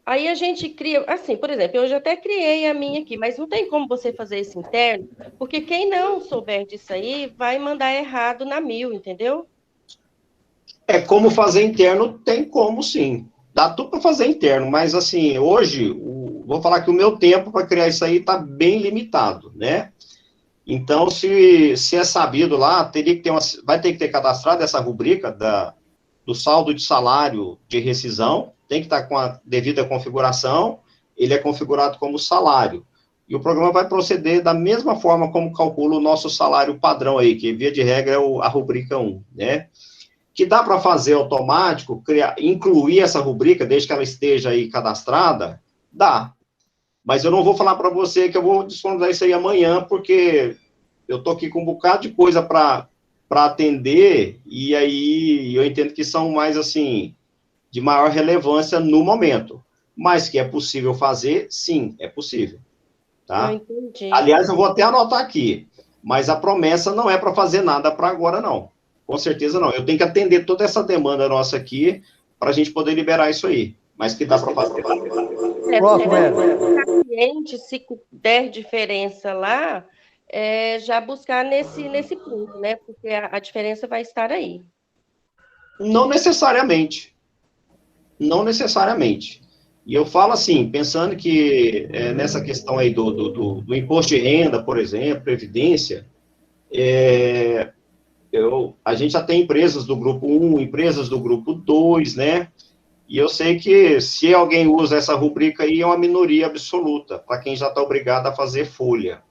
Aí a gente cria, assim, por exemplo, eu já até criei a minha aqui, mas não tem como você fazer isso interno, porque quem não souber disso aí vai mandar errado na 1.000, entendeu? Como fazer interno, tem como sim. Dá tudo para fazer interno, mas assim, hoje, vou falar que o meu tempo para criar isso aí está bem limitado, né? Então, se é sabido lá, vai ter que ter cadastrado essa rubrica do saldo de salário de rescisão, tem que estar com a devida configuração, ele é configurado como salário. E o programa vai proceder da mesma forma como calcula o nosso salário padrão aí, que via de regra é a rubrica 1, né? Que dá para fazer automático, incluir essa rubrica, desde que ela esteja aí cadastrada, dá. Mas eu não vou falar para você que eu vou disponibilizar isso aí amanhã, porque eu estou aqui com um bocado de coisa para atender, e aí eu entendo que são mais, assim, de maior relevância no momento. Mas que é possível fazer, sim, é possível. Tá? Entendi. Aliás, eu vou até anotar aqui, mas a promessa não é para fazer nada para agora, não. Com certeza não. Eu tenho que atender toda essa demanda nossa aqui para a gente poder liberar isso aí. Mas que dá para fazer. O cliente, se der diferença lá, já buscar nesse ponto, né? Porque a diferença vai estar aí. Não necessariamente. Não necessariamente. E eu falo assim, pensando que nessa questão aí do imposto de renda, por exemplo, previdência, a gente já tem empresas do grupo 1, empresas do grupo 2, né? E eu sei que se alguém usa essa rubrica aí, é uma minoria absoluta, para quem já está obrigado a fazer folha.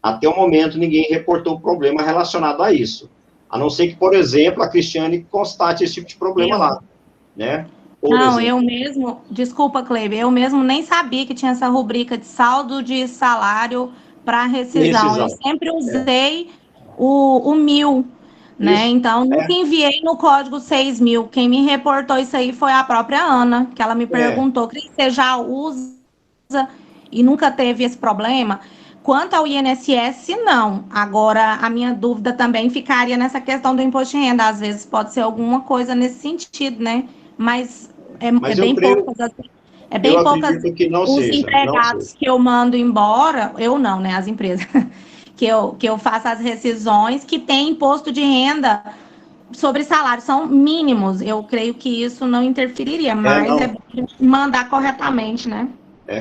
Até o momento, ninguém reportou problema relacionado a isso. A não ser que, por exemplo, a Cristiane constate esse tipo de problema lá, né? Não, eu mesmo, desculpa, Kleber, eu mesmo nem sabia que tinha essa rubrica de saldo de salário para rescisão. Eu sempre usei o 1000, né? Então, nunca enviei no código 6.000. Quem me reportou isso aí foi a própria Ana, que ela me perguntou, Cris, você já usa e nunca teve esse problema? Quanto ao INSS, não. Agora, a minha dúvida também ficaria nessa questão do imposto de renda. Às vezes pode ser alguma coisa nesse sentido, né? Mas é bem poucas. É bem poucas os empregados que eu mando embora, eu não, né? As empresas que eu faço as rescisões, que tem imposto de renda sobre salário, são mínimos. Eu creio que isso não interferiria, mas é mandar corretamente, né?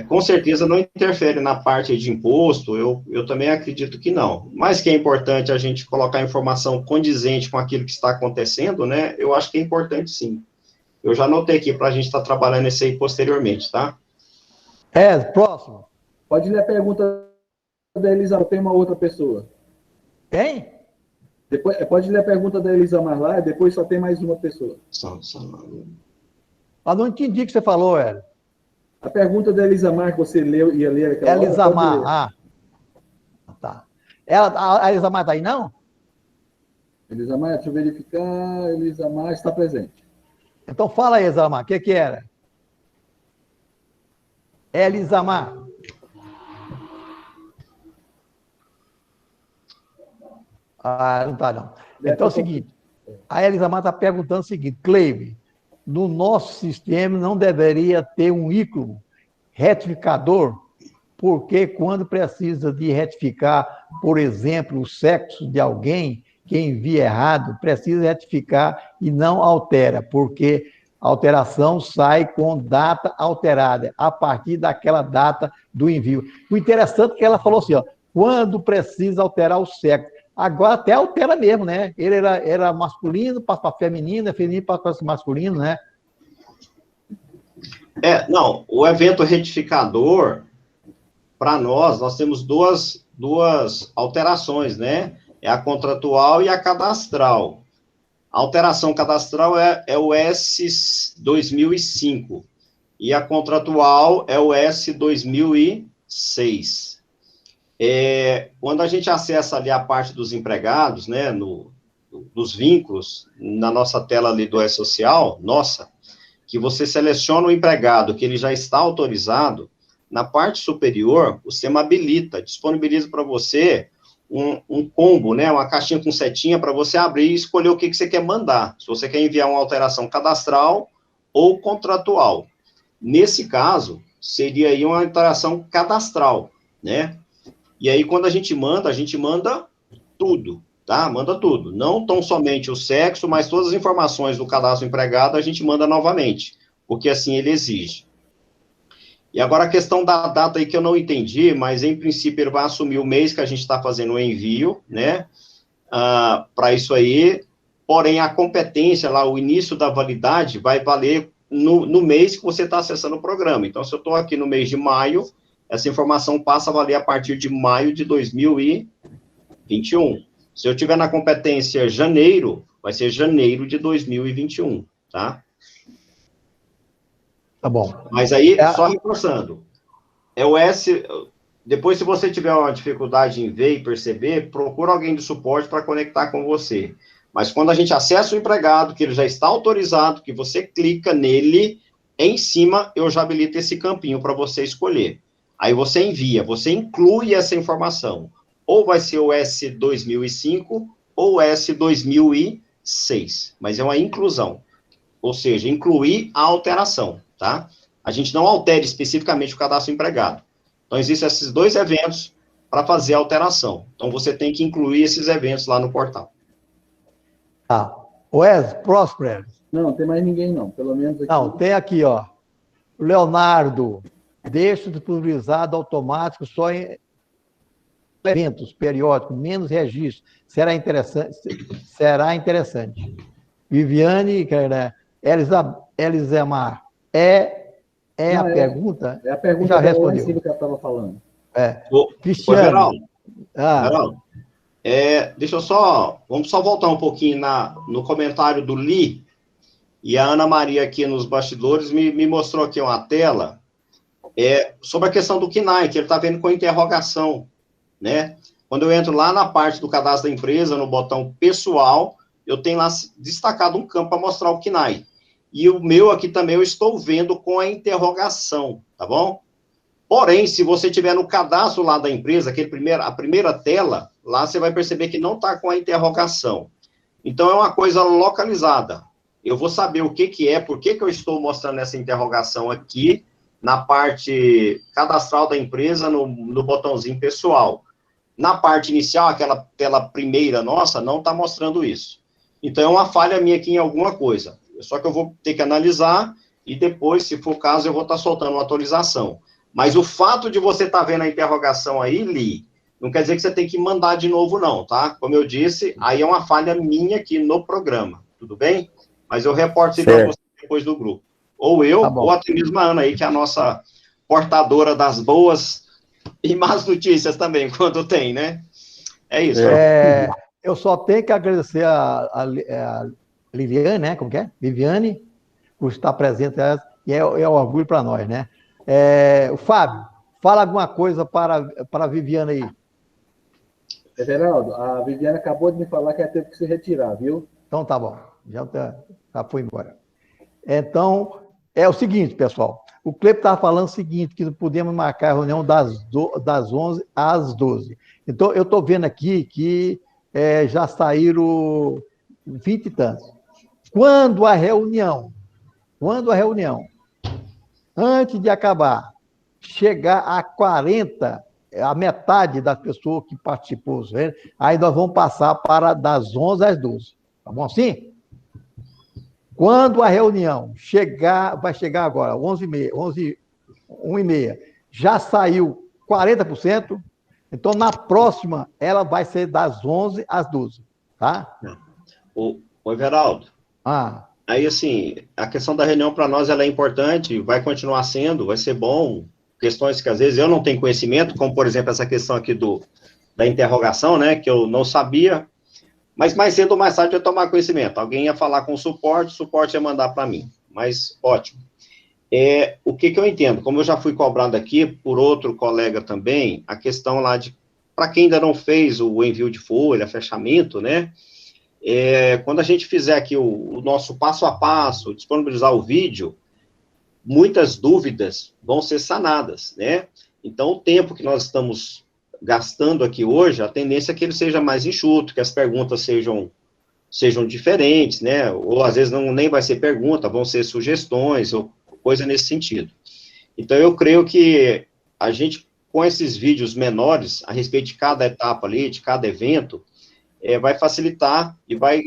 Com certeza não interfere na parte de imposto, eu também acredito que não. Mas que é importante a gente colocar informação condizente com aquilo que está acontecendo, né? Eu acho que é importante sim. Eu já anotei aqui para a gente estar trabalhando isso aí posteriormente, tá? Próximo. Pode ler a pergunta da Elisa, tem uma outra pessoa. Quem? Pode ler a pergunta da Elisa Marlá, depois só tem mais uma pessoa. Não entendi o que você falou, Hélio. A pergunta da Elisa Mar, que você ia ler aquela hora. Elisa Mar, tá. A Elisa Mar está aí, não? Elisa Mar, deixa eu verificar. Elisa Mar está presente. Então fala aí, Elisa Mar, o que era? Elisa Mar. Não está, não. Então é o seguinte, a Elisa Mar está perguntando o seguinte, Cleide, no nosso sistema não deveria ter um ícone retificador, porque quando precisa de retificar, por exemplo, o sexo de alguém que envia errado, precisa retificar e não altera, porque a alteração sai com data alterada, a partir daquela data do envio. O interessante é que ela falou assim, quando precisa alterar o sexo. Agora até altera mesmo, né? Ele era masculino, passa para feminino, feminino passa para masculino, né? Não, o evento retificador, para nós temos duas alterações, né? É a contratual e a cadastral. A alteração cadastral é o S2005 e a contratual é o S2006. Quando a gente acessa ali a parte dos empregados, né, dos vínculos, na nossa tela ali do E-Social, que você seleciona o empregado, que ele já está autorizado, na parte superior, o sistema disponibiliza para você um combo, né, uma caixinha com setinha para você abrir e escolher o que você quer mandar, se você quer enviar uma alteração cadastral ou contratual. Nesse caso, seria aí uma alteração cadastral, né? E aí, quando a gente manda tudo, tá? Manda tudo. Não tão somente o sexo, mas todas as informações do cadastro do empregado a gente manda novamente, porque assim ele exige. E agora a questão da data aí que eu não entendi, mas em princípio ele vai assumir o mês que a gente está fazendo o envio, né? Para isso aí, porém a competência lá, o início da validade vai valer no mês que você está acessando o programa. Então, se eu estou aqui no mês de maio, essa informação passa a valer a partir de maio de 2021. Se eu tiver na competência janeiro, vai ser janeiro de 2021, tá? Tá bom. Mas aí, só reforçando, depois se você tiver uma dificuldade em ver e perceber, procura alguém do suporte para conectar com você. Mas quando a gente acessa o empregado, que ele já está autorizado, que você clica nele, em cima eu já habilito esse campinho para você escolher. Aí você envia, você inclui essa informação. Ou vai ser o S2005 ou o S2006, mas é uma inclusão. Ou seja, incluir a alteração, tá? A gente não altera especificamente o cadastro empregado. Então, existem esses dois eventos para fazer a alteração. Então, você tem que incluir esses eventos lá no portal. Tá. Wes, próximo. Não, tem mais ninguém, não. Pelo menos aqui. Não, tem aqui, ó. Leonardo, deixa disponibilizado automático só em eventos periódicos, menos registro. Será interessante. Viviane, Elisamar, a pergunta? É a pergunta já respondeu. que eu estava falando. Cristiano. Geraldo, deixa eu vamos só voltar um pouquinho no comentário do Li, e a Ana Maria aqui nos bastidores me mostrou aqui uma tela sobre a questão do KNAI, que ele está vendo com interrogação, né? Quando eu entro lá na parte do cadastro da empresa, no botão pessoal, eu tenho lá destacado um campo para mostrar o KNAI. E o meu aqui também eu estou vendo com a interrogação, tá bom? Porém, se você tiver no cadastro lá da empresa, a primeira tela, lá você vai perceber que não está com a interrogação. Então, é uma coisa localizada. Eu vou saber o que é, por que eu estou mostrando essa interrogação aqui, na parte cadastral da empresa, no botãozinho pessoal. Na parte inicial, aquela tela primeira nossa, não está mostrando isso. Então, é uma falha minha aqui em alguma coisa. Só que eu vou ter que analisar e depois, se for o caso, eu vou estar soltando uma atualização. Mas o fato de você estar vendo a interrogação aí, Li, não quer dizer que você tem que mandar de novo, não, tá? Como eu disse, aí é uma falha minha aqui no programa, tudo bem? Mas eu reporto isso para você depois do grupo. Ou eu, ou até mesmo a Ana aí, que é a nossa portadora das boas e más notícias também, quando tem, né? É isso. Eu só tenho que agradecer a Liliane, né? Como que é? Viviane, por estar presente, e é um orgulho para nós, né? O Fábio, fala alguma coisa para a Viviane aí. Geraldo, a Viviane acabou de me falar que ela teve que se retirar, viu? Então tá bom, já foi embora. Então, é o seguinte, pessoal, o Cleber estava falando o seguinte, que podemos marcar a reunião das 11 às 12. Então, eu estou vendo aqui que já saíram 20 e tantos. Quando a reunião, antes de acabar, chegar a 40, a metade das pessoas que participou, aí nós vamos passar para das 11 às 12. Tá bom assim? Quando a reunião vai chegar agora, 1h30, já saiu 40%, então na próxima ela vai ser das 11 às 12, tá? Ô, Everaldo. Aí, assim, a questão da reunião para nós ela é importante, vai continuar sendo, vai ser bom. Questões que às vezes eu não tenho conhecimento, como por exemplo essa questão aqui da interrogação, né, que eu não sabia, mas mais cedo ou mais tarde eu ia tomar conhecimento. Alguém ia falar com o suporte ia mandar para mim, mas ótimo. O que eu entendo, como eu já fui cobrado aqui por outro colega também, a questão lá para quem ainda não fez o envio de folha, fechamento, né, quando a gente fizer aqui o nosso passo a passo, disponibilizar o vídeo, muitas dúvidas vão ser sanadas, né? Então, o tempo que nós estamos gastando aqui hoje, a tendência é que ele seja mais enxuto, que as perguntas sejam diferentes, né? Ou, às vezes, nem vai ser pergunta, vão ser sugestões, ou coisa nesse sentido. Então, eu creio que a gente, com esses vídeos menores, a respeito de cada etapa ali, de cada evento, vai facilitar e vai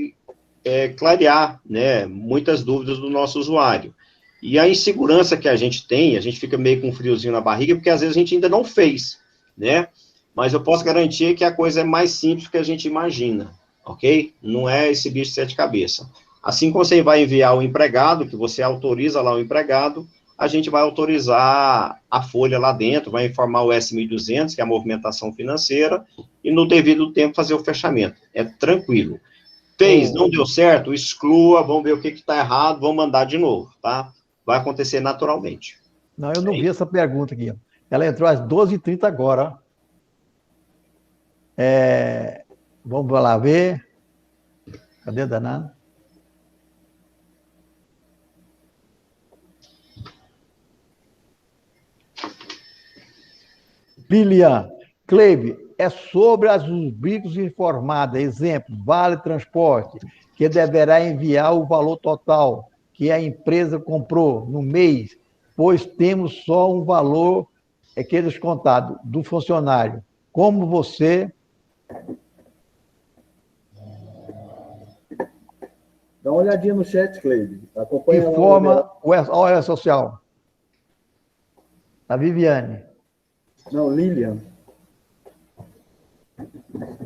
clarear, né, muitas dúvidas do nosso usuário. E a insegurança que a gente tem, a gente fica meio com um friozinho na barriga, porque às vezes a gente ainda não fez, né? Mas eu posso garantir que a coisa é mais simples do que a gente imagina, ok? Não é esse bicho de sete cabeças. Assim como você vai enviar o empregado, que você autoriza lá o empregado, a gente vai autorizar a folha lá dentro, vai informar o S1200, que é a movimentação financeira, e no devido tempo fazer o fechamento. É tranquilo. Fez, não deu certo, exclua, vamos ver o que está errado, vamos mandar de novo, tá? Vai acontecer naturalmente. Não, eu não vi essa pergunta aqui. Ela entrou às 12h30 agora. Vamos lá ver. Cadê a danada? Lilian, Cleibe, é sobre as rubricas informadas, exemplo, Vale Transporte, que deverá enviar o valor total que a empresa comprou no mês, pois temos só um valor que é descontado do funcionário. Como você... Dá uma olhadinha no chat, Cleide. Acompanha informa a área social. A Viviane. Não, Lilian.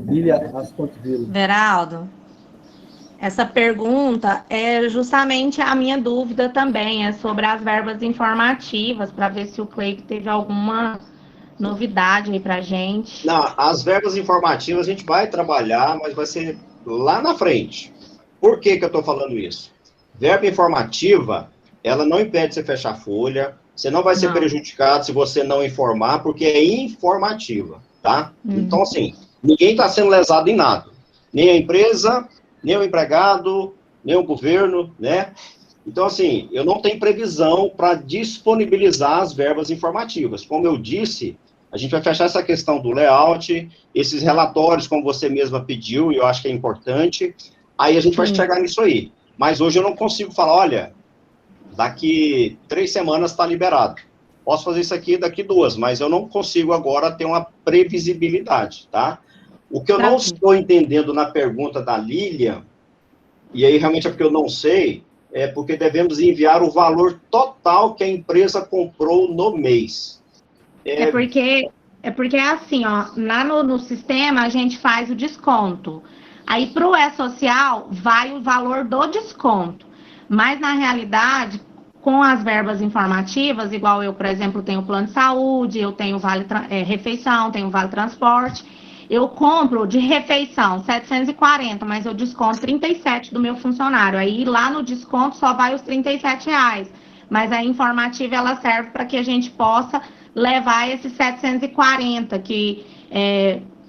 Lilian Ascontivilo. Veraldo, essa pergunta é justamente a minha dúvida também, é sobre as verbas informativas, para ver se o Cleibe teve alguma novidade aí para a gente. Não, as verbas informativas a gente vai trabalhar, mas vai ser lá na frente. Por que eu estou falando isso? Verba informativa, ela não impede você fechar a folha, você não vai ser prejudicado se você não informar, porque é informativa, tá? Então, assim, ninguém está sendo lesado em nada. Nem a empresa, nem o empregado, nem o governo, né? Então, assim, eu não tenho previsão para disponibilizar as verbas informativas. Como eu disse, a gente vai fechar essa questão do layout, esses relatórios, como você mesma pediu, e eu acho que é importante. Aí a gente vai chegar nisso aí. Mas hoje eu não consigo falar, olha, daqui 3 semanas está liberado. Posso fazer isso aqui daqui 2, mas eu não consigo agora ter uma previsibilidade, tá? O que eu não estou entendendo na pergunta da Lilian, e aí realmente é porque eu não sei, é porque devemos enviar o valor total que a empresa comprou no mês. É porque é assim, ó, lá no sistema a gente faz o desconto. Aí para o E-Social vai o valor do desconto. Mas na realidade, com as verbas informativas, igual eu, por exemplo, tenho plano de saúde, eu tenho vale refeição, tenho vale transporte, eu compro de refeição 740, mas eu desconto 37 do meu funcionário. Aí lá no desconto só vai os R$37. Mas a informativa ela serve para que a gente possa levar esses 740, que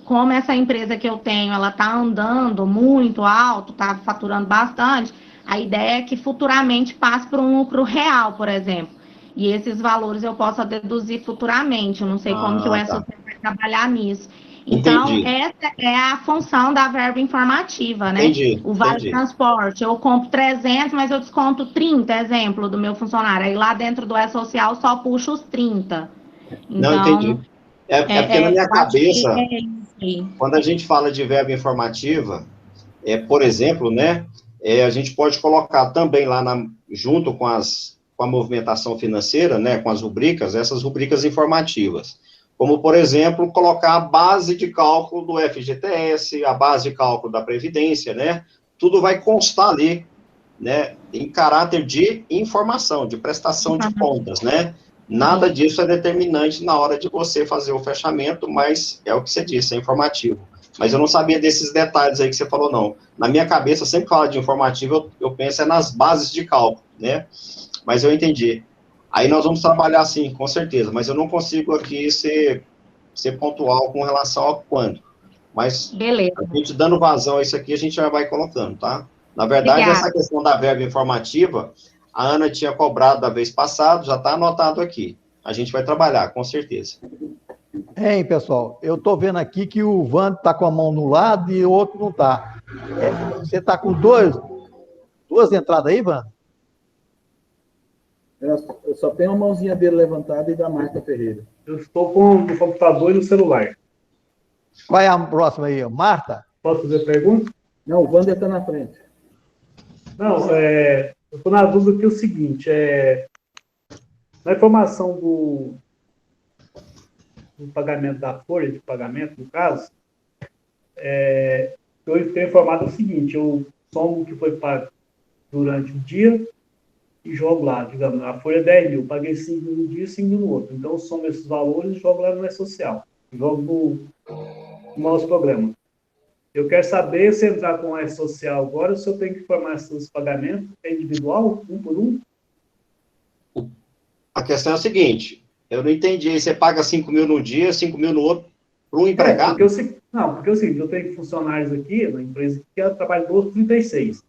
como essa empresa que eu tenho, ela está andando muito alto, está faturando bastante, a ideia é que futuramente passe para o real, por exemplo. E esses valores eu possa deduzir futuramente. Eu não sei como que o SOC vai trabalhar nisso. Então, essa é a função da verba informativa, né? O vale transporte. Eu compro 300, mas eu desconto 30, exemplo, do meu funcionário. Aí lá dentro do E-Social só puxo os 30. Então, não, entendi. É porque na minha cabeça, quando a gente fala de verba informativa, por exemplo, né, a gente pode colocar também lá junto com a movimentação financeira, né, com as rubricas, essas rubricas informativas. Como, por exemplo, colocar a base de cálculo do FGTS, a base de cálculo da Previdência, né, tudo vai constar ali, né, em caráter de informação, de prestação de contas, né. Nada disso é determinante na hora de você fazer o fechamento, mas é o que você disse, é informativo. Mas eu não sabia desses detalhes aí que você falou, não. Na minha cabeça, sempre que fala de informativo, eu penso nas bases de cálculo, né? Mas eu entendi. Aí nós vamos trabalhar sim, com certeza, mas eu não consigo aqui ser pontual com relação a quando. Mas a gente dando vazão a isso aqui, a gente já vai colocando, tá? Na verdade, essa questão da verba informativa, a Ana tinha cobrado da vez passada, já está anotado aqui. A gente vai trabalhar, com certeza. Hein, pessoal, eu estou vendo aqui que o Vando está com a mão no lado e o outro não está. Você está com duas entradas aí, Vando? Eu só tenho a mãozinha dele levantada e da Marta Ferreira. Eu estou com o computador e o celular. Qual é a próxima aí? Marta? Posso fazer pergunta? Não, o Wander está na frente. Não, eu estou na dúvida que é o seguinte, na informação do pagamento da folha de pagamento, no caso, eu tenho informado o seguinte, eu somo o que foi pago durante o dia e jogo lá, digamos, a folha é 10 mil, paguei 5 mil no dia e 5 mil no outro. Então, eu somo esses valores e jogo lá no E-Social, jogo no nosso programa. Eu quero saber se entrar com o E-Social agora, se eu tenho que informar esses pagamentos, individual, um por um? A questão é a seguinte, eu não entendi, você paga 5 mil num dia, 5 mil no outro, para um empregado? Porque é o seguinte, eu tenho funcionários aqui, na empresa, que ela trabalha 12, 36.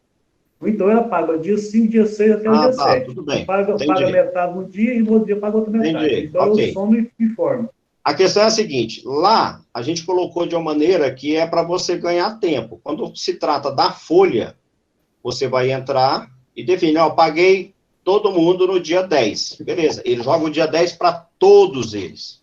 Então, ela paga dia 5, dia 6 até o dia 7. Tudo bem. Paga metade no dia e no outro dia paga outra metade. Então, eu somo e informo. A questão é a seguinte, lá a gente colocou de uma maneira que é para você ganhar tempo. Quando se trata da folha, você vai entrar e define, ó, paguei todo mundo no dia 10. Beleza, ele joga o dia 10 para todos eles.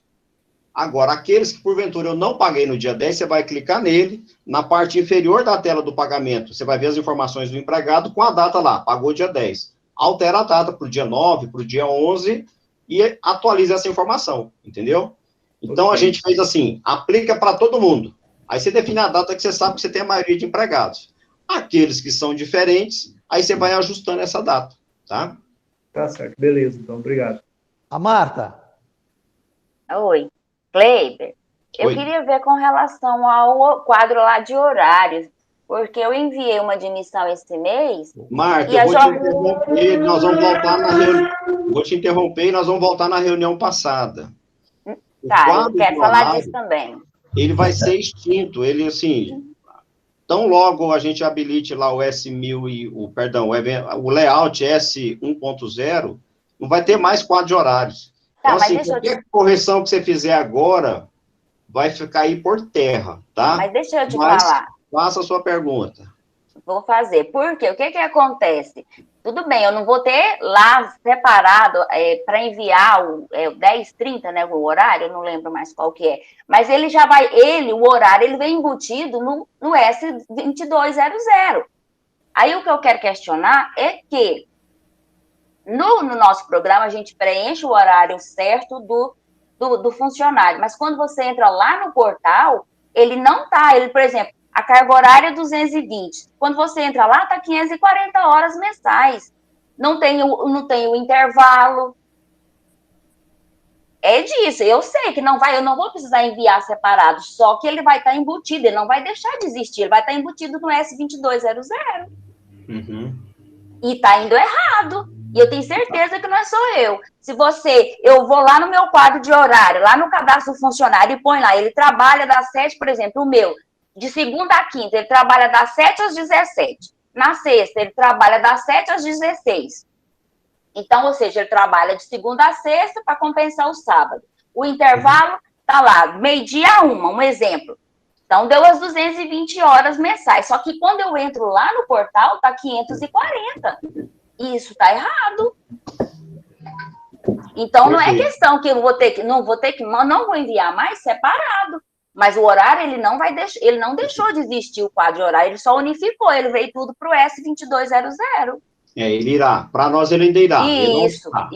Agora, aqueles que porventura eu não paguei no dia 10, você vai clicar nele, na parte inferior da tela do pagamento, você vai ver as informações do empregado com a data lá, pagou dia 10. Altera a data para o dia 9, para o dia 11 e atualiza essa informação, entendeu? Então, a gente fez assim, aplica para todo mundo. Aí você define a data que você sabe que você tem a maioria de empregados. Aqueles que são diferentes, aí você vai ajustando essa data, tá? Tá certo, beleza, então, obrigado. A Marta. Oi, Kleiber. Eu queria ver com relação ao quadro lá de horários, porque eu enviei uma admissão esse mês. Marta, eu vou te interromper, nós vamos voltar na reunião. Vou te interromper e nós vamos voltar na reunião passada. Tá, eu quero falar disso também. Ele vai ser extinto, ele, assim, tão logo a gente habilite lá o S1000 e o layout S1.0, não vai ter mais quadro de horários. Tá, então, assim, qualquer correção que você fizer agora vai ficar aí por terra, tá? Mas deixa eu te falar. Faça a sua pergunta. Vou fazer. Por quê? O que acontece? Tudo bem, eu não vou ter lá separado para enviar o 10h30, né, o horário, eu não lembro mais qual que é. Mas ele já vai, o horário, ele vem embutido no S2200. Aí o que eu quero questionar é que no nosso programa a gente preenche o horário certo do funcionário, mas quando você entra lá no portal, ele não tá, por exemplo, a carga horária é 220. Quando você entra lá, tá 540 horas mensais. Não tem o intervalo. É disso. Eu sei que eu não vou precisar enviar separado, só que ele vai estar embutido, ele não vai deixar de existir, ele vai estar embutido no S2200. E tá indo errado. E eu tenho certeza que não é só eu. Eu vou lá no meu quadro de horário, lá no cadastro do funcionário e põe lá, ele trabalha das 7, por exemplo, o meu, de segunda a quinta, ele trabalha das 7 às 17. Na sexta, ele trabalha das 7 às 16. Então, ou seja, ele trabalha de segunda a sexta para compensar o sábado. O intervalo está lá, meio-dia a 1, um exemplo. Então, deu as 220 horas mensais. Só que quando eu entro lá no portal, está 540. E isso está errado. Então, não é questão que eu não vou enviar mais separado. Mas o horário, ele não deixou de existir o quadro de horário, ele só unificou, ele veio tudo para o S2200. Ele irá. Para nós, ele ainda irá. Isso, tá?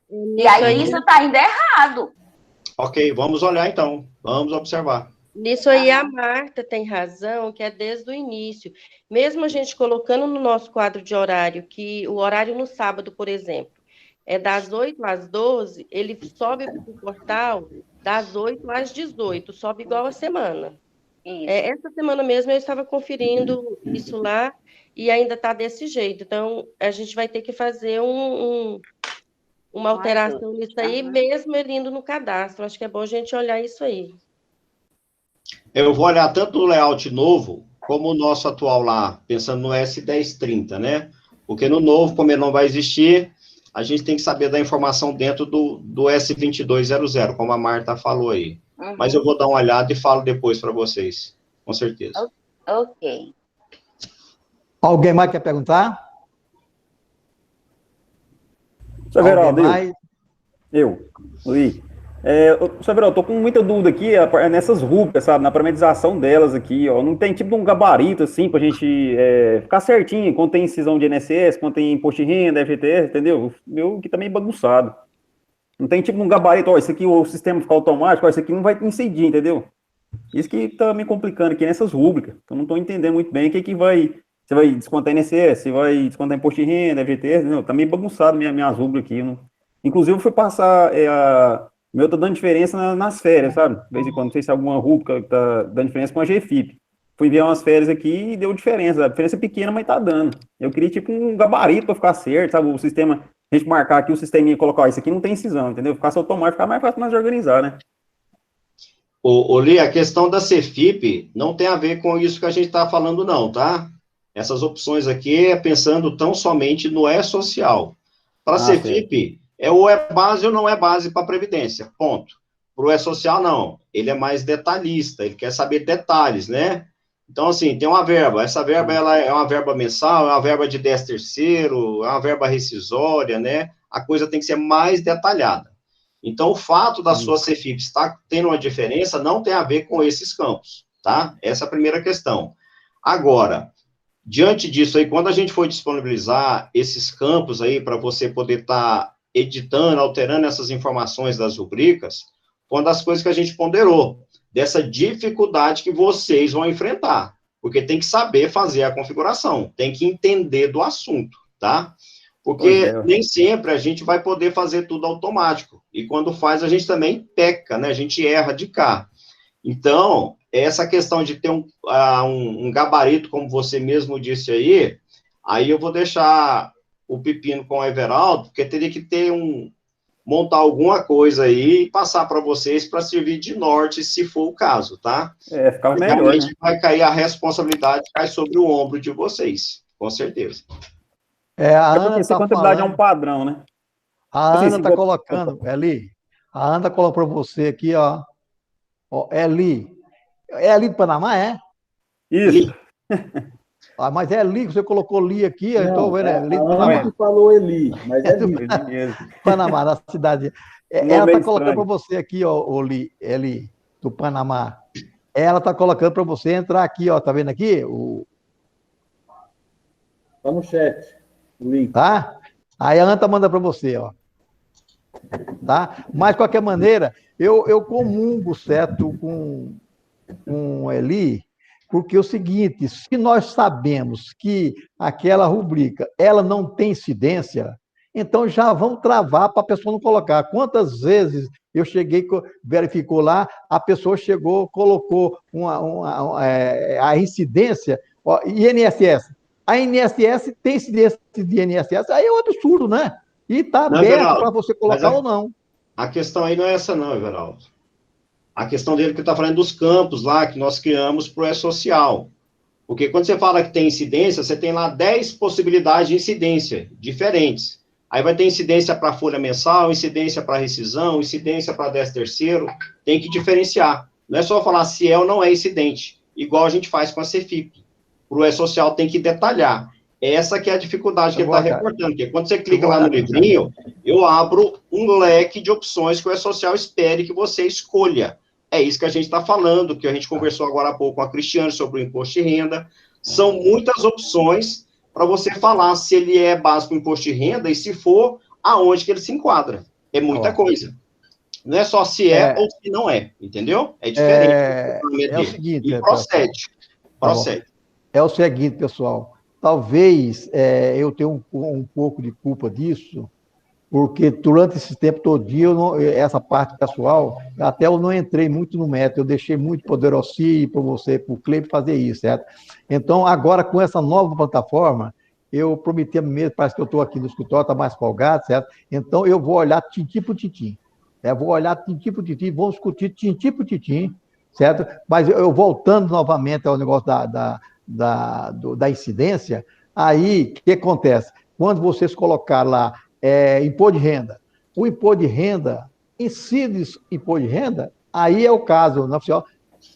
E aí, isso está ainda errado. Ok, vamos olhar então, vamos observar. Nisso aí a Marta tem razão, que é desde o início. Mesmo a gente colocando no nosso quadro de horário, que o horário no sábado, por exemplo, é das 8 às 12, ele sobe para o portal das 8 às 18, sobe igual a semana. Essa semana mesmo eu estava conferindo isso lá e ainda está desse jeito. Então, a gente vai ter que fazer uma alteração nisso aí, mesmo ele indo no cadastro. Acho que é bom a gente olhar isso aí. Eu vou olhar tanto o layout novo, como o nosso atual lá, pensando no S1030, né? Porque no novo, como ele não vai existir, a gente tem que saber da informação dentro do S2200, como a Marta falou aí. Mas eu vou dar uma olhada e falo depois para vocês, com certeza. Ok. Alguém mais quer perguntar? Sr. Veraldo, Luiz. Sr. Veraldo, tô com muita dúvida aqui nessas rubricas, sabe, na parametrização delas aqui, ó, não tem tipo de um gabarito, assim, pra gente ficar certinho, quando tem incisão de INSS, quando tem imposto de renda, FGTS, entendeu? O meu aqui tá meio bagunçado. Não tem tipo um gabarito, ó, isso aqui o sistema fica automático, ó, isso aqui não vai incidir, entendeu? Isso que tá me complicando aqui nessas rubricas, eu não tô entendendo muito bem o que vai... Você vai descontar INSS, você vai descontar imposto de renda, FGTS, entendeu? Tá meio bagunçado minhas rubricas aqui, não... Inclusive, eu fui passar... O meu tá dando diferença nas férias, sabe? De vez em quando, não sei se alguma rubrica tá dando diferença com a GFIP. Fui enviar umas férias aqui e deu diferença. A diferença é pequena, mas tá dando. Eu queria, tipo, um gabarito para ficar certo, sabe? O sistema, a gente marcar aqui o sisteminha e colocar, isso aqui não tem incisão, entendeu? Ficar automático, ficar mais fácil mais de organizar, né? Li, a questão da CFIP não tem a ver com isso que a gente tá falando, não, tá? Essas opções aqui é pensando tão somente no E-Social. Para CFIP... ou é base ou não é base para Previdência, ponto. Para o E-Social, não. Ele é mais detalhista, ele quer saber detalhes, né? Então, assim, tem uma verba. Essa verba, ela é uma verba mensal, é uma verba de 10º, é uma verba rescisória, né? A coisa tem que ser mais detalhada. Então, o fato da sua CEFIP estar tendo uma diferença não tem a ver com esses campos, tá? Essa é a primeira questão. Agora, diante disso aí, quando a gente for disponibilizar esses campos aí para você poder estar editando, alterando essas informações das rubricas, foi uma das coisas que a gente ponderou, dessa dificuldade que vocês vão enfrentar, porque tem que saber fazer a configuração, tem que entender do assunto, tá? Porque nem sempre a gente vai poder fazer tudo automático, e quando faz a gente também peca, né? A gente erra de cá. Então, essa questão de ter um gabarito, como você mesmo disse aí eu vou deixar o pepino com o Everaldo, porque teria que ter montar alguma coisa aí e passar para vocês para servir de norte, se for o caso, tá? Ficava melhor, realmente, né? vai cair a responsabilidade, cai sobre o ombro de vocês, com certeza. A Ana essa contabilidade é um padrão, né? A Ana está colocando, Eli, a Ana colocou para você aqui, ó, Eli. É Eli do Panamá, é? Isso. Mas é Eli, você colocou Li aqui, eu estou vendo, Eli do Panamá. A Ana que falou Eli, mas é Li. Panamá, na cidade. Ela está colocando para você aqui, ó, Eli, do Panamá. Ela está colocando para você entrar aqui, ó, tá vendo aqui? Está no chat, o link. Tá? Aí a Ana tá mandando para você, ó. Tá? Mas, de qualquer maneira, eu comungo, certo, com Eli, porque é o seguinte, se nós sabemos que aquela rubrica, ela não tem incidência, então já vamos travar para a pessoa não colocar. Quantas vezes eu cheguei, verificou lá, a pessoa chegou, colocou a incidência, ó, INSS. A INSS tem incidência de INSS, aí é um absurdo, né? E está aberto para você colocar ou não. A questão aí não é essa não, Everaldo. A questão dele que está falando dos campos lá, que nós criamos para o E-Social. Porque quando você fala que tem incidência, você tem lá 10 possibilidades de incidência diferentes. Aí vai ter incidência para folha mensal, incidência para rescisão, incidência para 10º, tem que diferenciar. Não é só falar se é ou não é incidente, igual a gente faz com a CEFIP. Para o E-Social tem que detalhar. Essa que é a dificuldade que ele está reportando, porque quando você clica lá no livrinho, eu abro um leque de opções que o E-Social espere que você escolha. É isso que a gente está falando, que a gente conversou agora há pouco com a Cristiane sobre o imposto de renda. São muitas opções para você falar se ele é básico imposto de renda e se for, aonde que ele se enquadra. É muita coisa. Não é só se é ou se não é, entendeu? É diferente. É o seguinte... E procede. Procede. É o seguinte, pessoal. Talvez eu tenha um pouco de culpa disso, porque durante esse tempo todinho, essa parte pessoal, até eu não entrei muito no método, eu deixei muito poder Ossi para você, para o Cleibe fazer isso, certo? Então, agora, com essa nova plataforma, eu prometi a mim mesmo, parece que eu estou aqui no escritório, está mais folgado, certo? Então, eu vou olhar tintim por tintim. Vou olhar tintim por tintim, vamos discutir tintim por tintim, certo? Mas eu voltando novamente ao negócio da incidência, aí, o que acontece? Quando vocês colocar lá imposto de renda, o imposto de renda, incide imposto de renda, aí é o caso,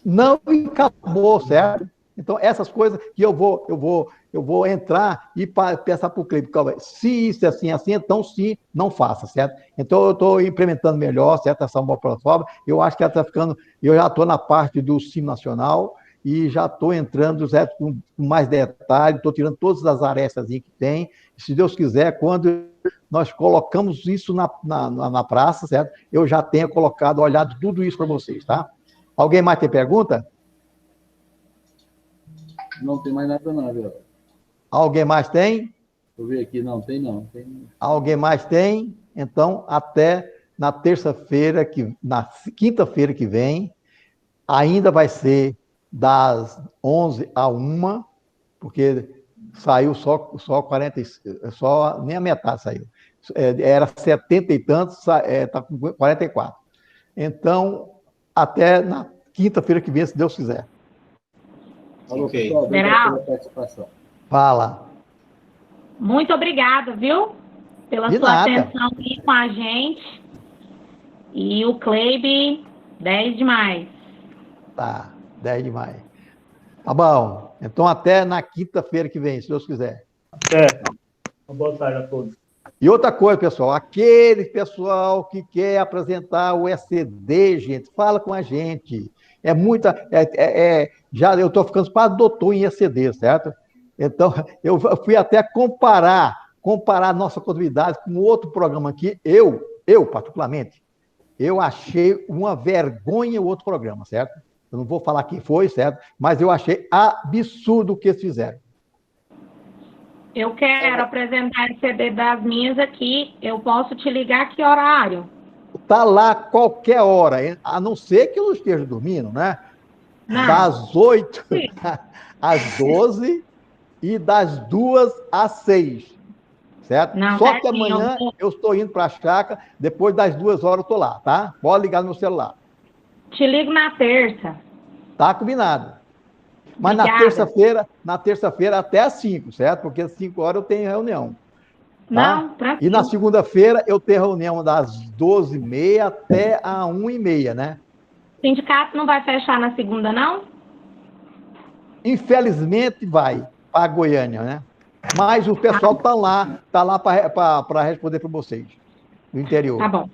não acabou, certo? Então, essas coisas que eu vou entrar e pensar para o Cleibe, se isso é assim, então sim, não faça, certo? Então, eu estou implementando melhor, certo? Essa nova plataforma, eu acho que ela está ficando, eu já estou na parte do SIM Nacional, e já estou entrando, certo, com mais detalhe, estou tirando todas as arestas que tem. Se Deus quiser, quando nós colocamos isso na praça, certo? Eu já tenho colocado, olhado tudo isso para vocês, tá? Alguém mais tem pergunta? Não tem mais nada não, viu? Alguém mais tem? Deixa eu ver aqui, não tem não. Alguém mais tem? Então, até na terça-feira, na quinta-feira que vem, ainda vai ser das 11 a 1, porque saiu só 40, nem a metade saiu. Era 70 e tantos, está com 44. Então, até na quinta-feira que vem, se Deus quiser. Falou, pessoal, pela participação. Fala. Muito obrigada, viu? Pela sua atenção aqui com a gente. E o Cleibe 10 de maio. Tá, 10 de maio. Tá bom. Então, até na quinta-feira que vem, se Deus quiser. Uma boa tarde a todos. E outra coisa, pessoal, aquele pessoal que quer apresentar o ECD, gente, fala com a gente. É muita. Já eu estou ficando quase doutor em ECD, certo? Então, eu fui até comparar a nossa contabilidade com outro programa aqui. Eu, particularmente, eu achei uma vergonha o outro programa, certo? Eu não vou falar quem foi, certo? Mas eu achei absurdo o que eles fizeram. Eu quero apresentar esse CD das minhas aqui. Eu posso te ligar que horário? Tá lá qualquer hora, a não ser que eu não esteja dormindo, né? Não. Das 8 às 12 e das 2 às 6, certo? Não, Só que certinho, amanhã eu estou indo para a chácara, depois das 2 horas eu estou lá, tá? Pode ligar no meu celular. Te ligo na terça. Tá combinado. Mas Obrigada. na terça-feira até às 5, certo? Porque às 5 horas eu tenho reunião. Tá? Não, tranquilo. E na segunda-feira eu tenho reunião das 12h30 até a 1h30, né? O sindicato não vai fechar na segunda, não? Infelizmente vai para Goiânia, né? Mas o pessoal tá lá para responder para vocês, no interior. Tá bom.